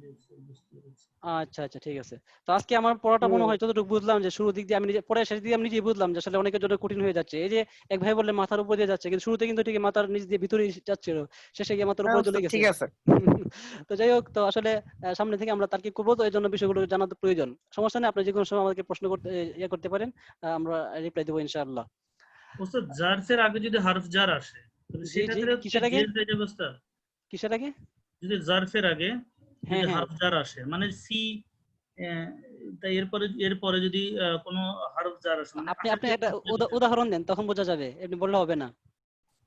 জি, স্যার, বুঝতে পেরেছি। আচ্ছা আচ্ছা ঠিক আছে। তো আজকে আমার পড়াটা মনে হয় যতটুকু বুঝলাম, যে শুরুর দিক দিয়ে আমি নিজে পড়ে, শেষ দিকে আমি নিজেই বুঝলাম যে আসলে অনেকের জন্য কঠিন হয়ে যাচ্ছে। এই যে এক ভাই বললে মাথার উপর দিয়ে যাচ্ছে, কিন্তু শুরুতে কিন্তু ঠিক মাথার নিচ দিয়ে ভিতরে যাচ্ছিল, শেষে গিয়ে মাথার হ্যাঁ উপরে চলে উস্তাদ গেছে। ঠিক আছে। তো যাই হোক, তো আসলে সামনে থেকে আমরা তার্কিক করবো, তো এই জন্য বিষয়গুলো জানা তো প্রয়োজন। সমস্যা নেই, আপনি যে কোনো সময় আমাকে প্রশ্ন করতে ইয়ে করতে পারেন, আমরা রিপ্লাই দেবো ইনশাআল্লাহ। ওস্তাদ জার্ফের আগে যদি হারফ জার আসে, তবে জি জি সেক্ষেত্রে কিসের আগে জের যে অবস্থা, কিসের আগে যদি জারফের আগে হ্যাঁ যদি হ্যাঁ হারফ জার আসে মানে সি, তাই এরপরে যদি কোনো হারফ জার আসে মানে আপনি আপনি আশেপাশে একটা থাকলে বিষয়টা। উদাহরণ দেন, তখন বোঝা যাবে, এমনি বললে হবে না।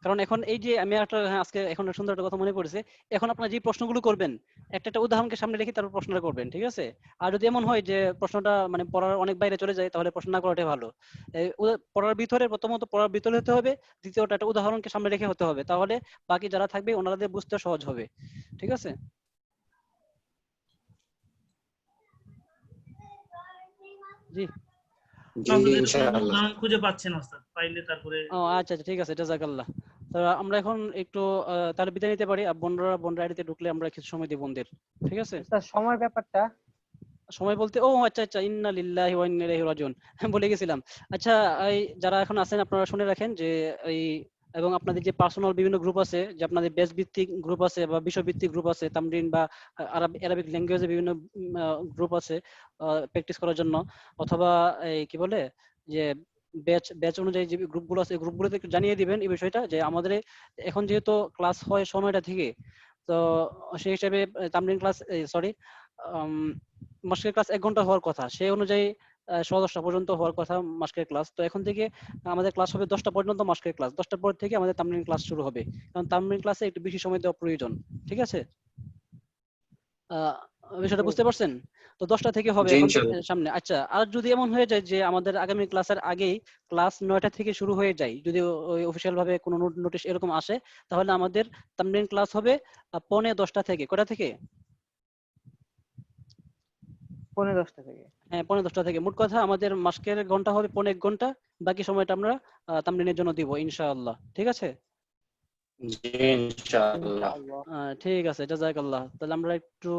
কারণ এখন এই যে আমি একটা হ্যাঁ, আজকে এখন সুন্দর একটা কথা মনে পড়েছে, এখন আপনার যে প্রশ্নগুলো করবেন একটা একটা উদাহরণকে সামনে রেখে তারপর প্রশ্নটা করবেন, ঠিক আছে? আর যদি এমন হয় যে প্রশ্নটা মানে পড়ার অনেক বাইরে চলে যায়, তাহলে প্রশ্ন না করাটাই ভালো। পড়ার ভিতরে প্রথমত পড়ার ভিতরে হতে হবে, দ্বিতীয়ত একটা উদাহরণকে সামনে রেখে হতে হবে, তাহলে বাকি যারা থাকবে ওনাদের বুঝতে সহজ হবে, ঠিক আছে? জি। আমাদের কোনো উদাহরণ খুঁজে পাচ্ছি না ওস্তাদ, পাইলে তারপরে। ও আচ্ছা আচ্ছা, ঠিক আছে, জাযাকাল্লাহ। তো আমরা এখন একটু তাহলে বিদায় নিতে পারি, আর বোনরা আইডিতে ঢুকলে আমরা কিছু সময় দিই বোনদের, ঠিক আছে? উস্তাদ সময় ব্যাপারটা সময় বলতে ও আচ্ছা আচ্ছা, ইন্না লিল্লাহি ওয়া ইন্না ইলাইহি রাজিউন, বলে গেছিলাম। আচ্ছা, এই যারা এখন আছেন আপনারা শুনে রাখেন যে এই এবং আপনাদের যে পার্সোনাল বিভিন্ন গ্রুপ আছে, যে আপনাদের বেস ভিত্তিক গ্রুপ আছে বা বিষয় ভিত্তিক গ্রুপ আছে, তামরিন বা আরবিক ল্যাঙ্গুয়েজে বিভিন্ন গ্রুপ আছে প্র্যাকটিস করার জন্য, অথবা এই কি বলে যে ব্যাচ ব্যাচ অনুযায়ী যে গ্রুপগুলো আছে, গ্রুপগুলোতে একটু জানিয়ে দিবেন এই বিষয়টা, যে আমাদের এখন যেহেতু ক্লাস হয় সময়টা থেকে, তো সেই হিসাবে তামরিন ক্লাস সরি মাসের ক্লাস 1 ঘন্টা হওয়ার কথা, সেই অনুযায়ী 10:30 পর্যন্ত হওয়ার কথা মাসের ক্লাস। তো এখন থেকে আমাদের ক্লাস হবে 10টা পর্যন্ত, মাসের ক্লাস 10টার পর থেকে আমাদের তামরিন ক্লাস শুরু হবে, কারণ তামরিন ক্লাসে একটু বেশি সময় দেওয়া প্রয়োজন, ঠিক আছে? আহ বিষয়টা বুঝতে পারছেন? তো 10টা থেকে হবে এখন থেকে সামনে। আচ্ছা, আর যদি এমন হয়ে যায় যে আমাদের আগামী ক্লাসের আগেই ক্লাস 9টা থেকে শুরু হয়ে যায়, যদি ওই অফিসিয়াল ভাবে কোনো নোটিশ এরকম আসে, তাহলে আমাদের তামরিন ক্লাস হবে 9:45 থেকে। কয়টা থেকে? 10:45 থেকে। হ্যাঁ, 9:45 থেকে। মোট কথা আমাদের মাসকের ঘন্টা হবে 1 ঘন্টা, বাকি সময়টা আমরা তামরিনের জন্য দিব ইনশাআল্লাহ, ঠিক আছে? ইনশাআল্লাহ। ঠিক আছে, জাযাকাল্লাহ। তাহলে আমরা একটু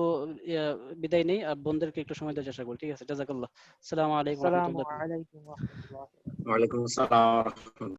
ইয়া, বিদায় নেই, আর বোনদেরকে একটু সময় দেওয়ার চেষ্টা করি, ঠিক আছে? জাযাকাল্লাহ। আসসালামু আলাইকুম ওয়া আসসালামু রাহমাতুল্লাহি। আলাইকুম ওয়া রাহমাতুল্লাহি। ওয়ালাইকুম আসসালাম।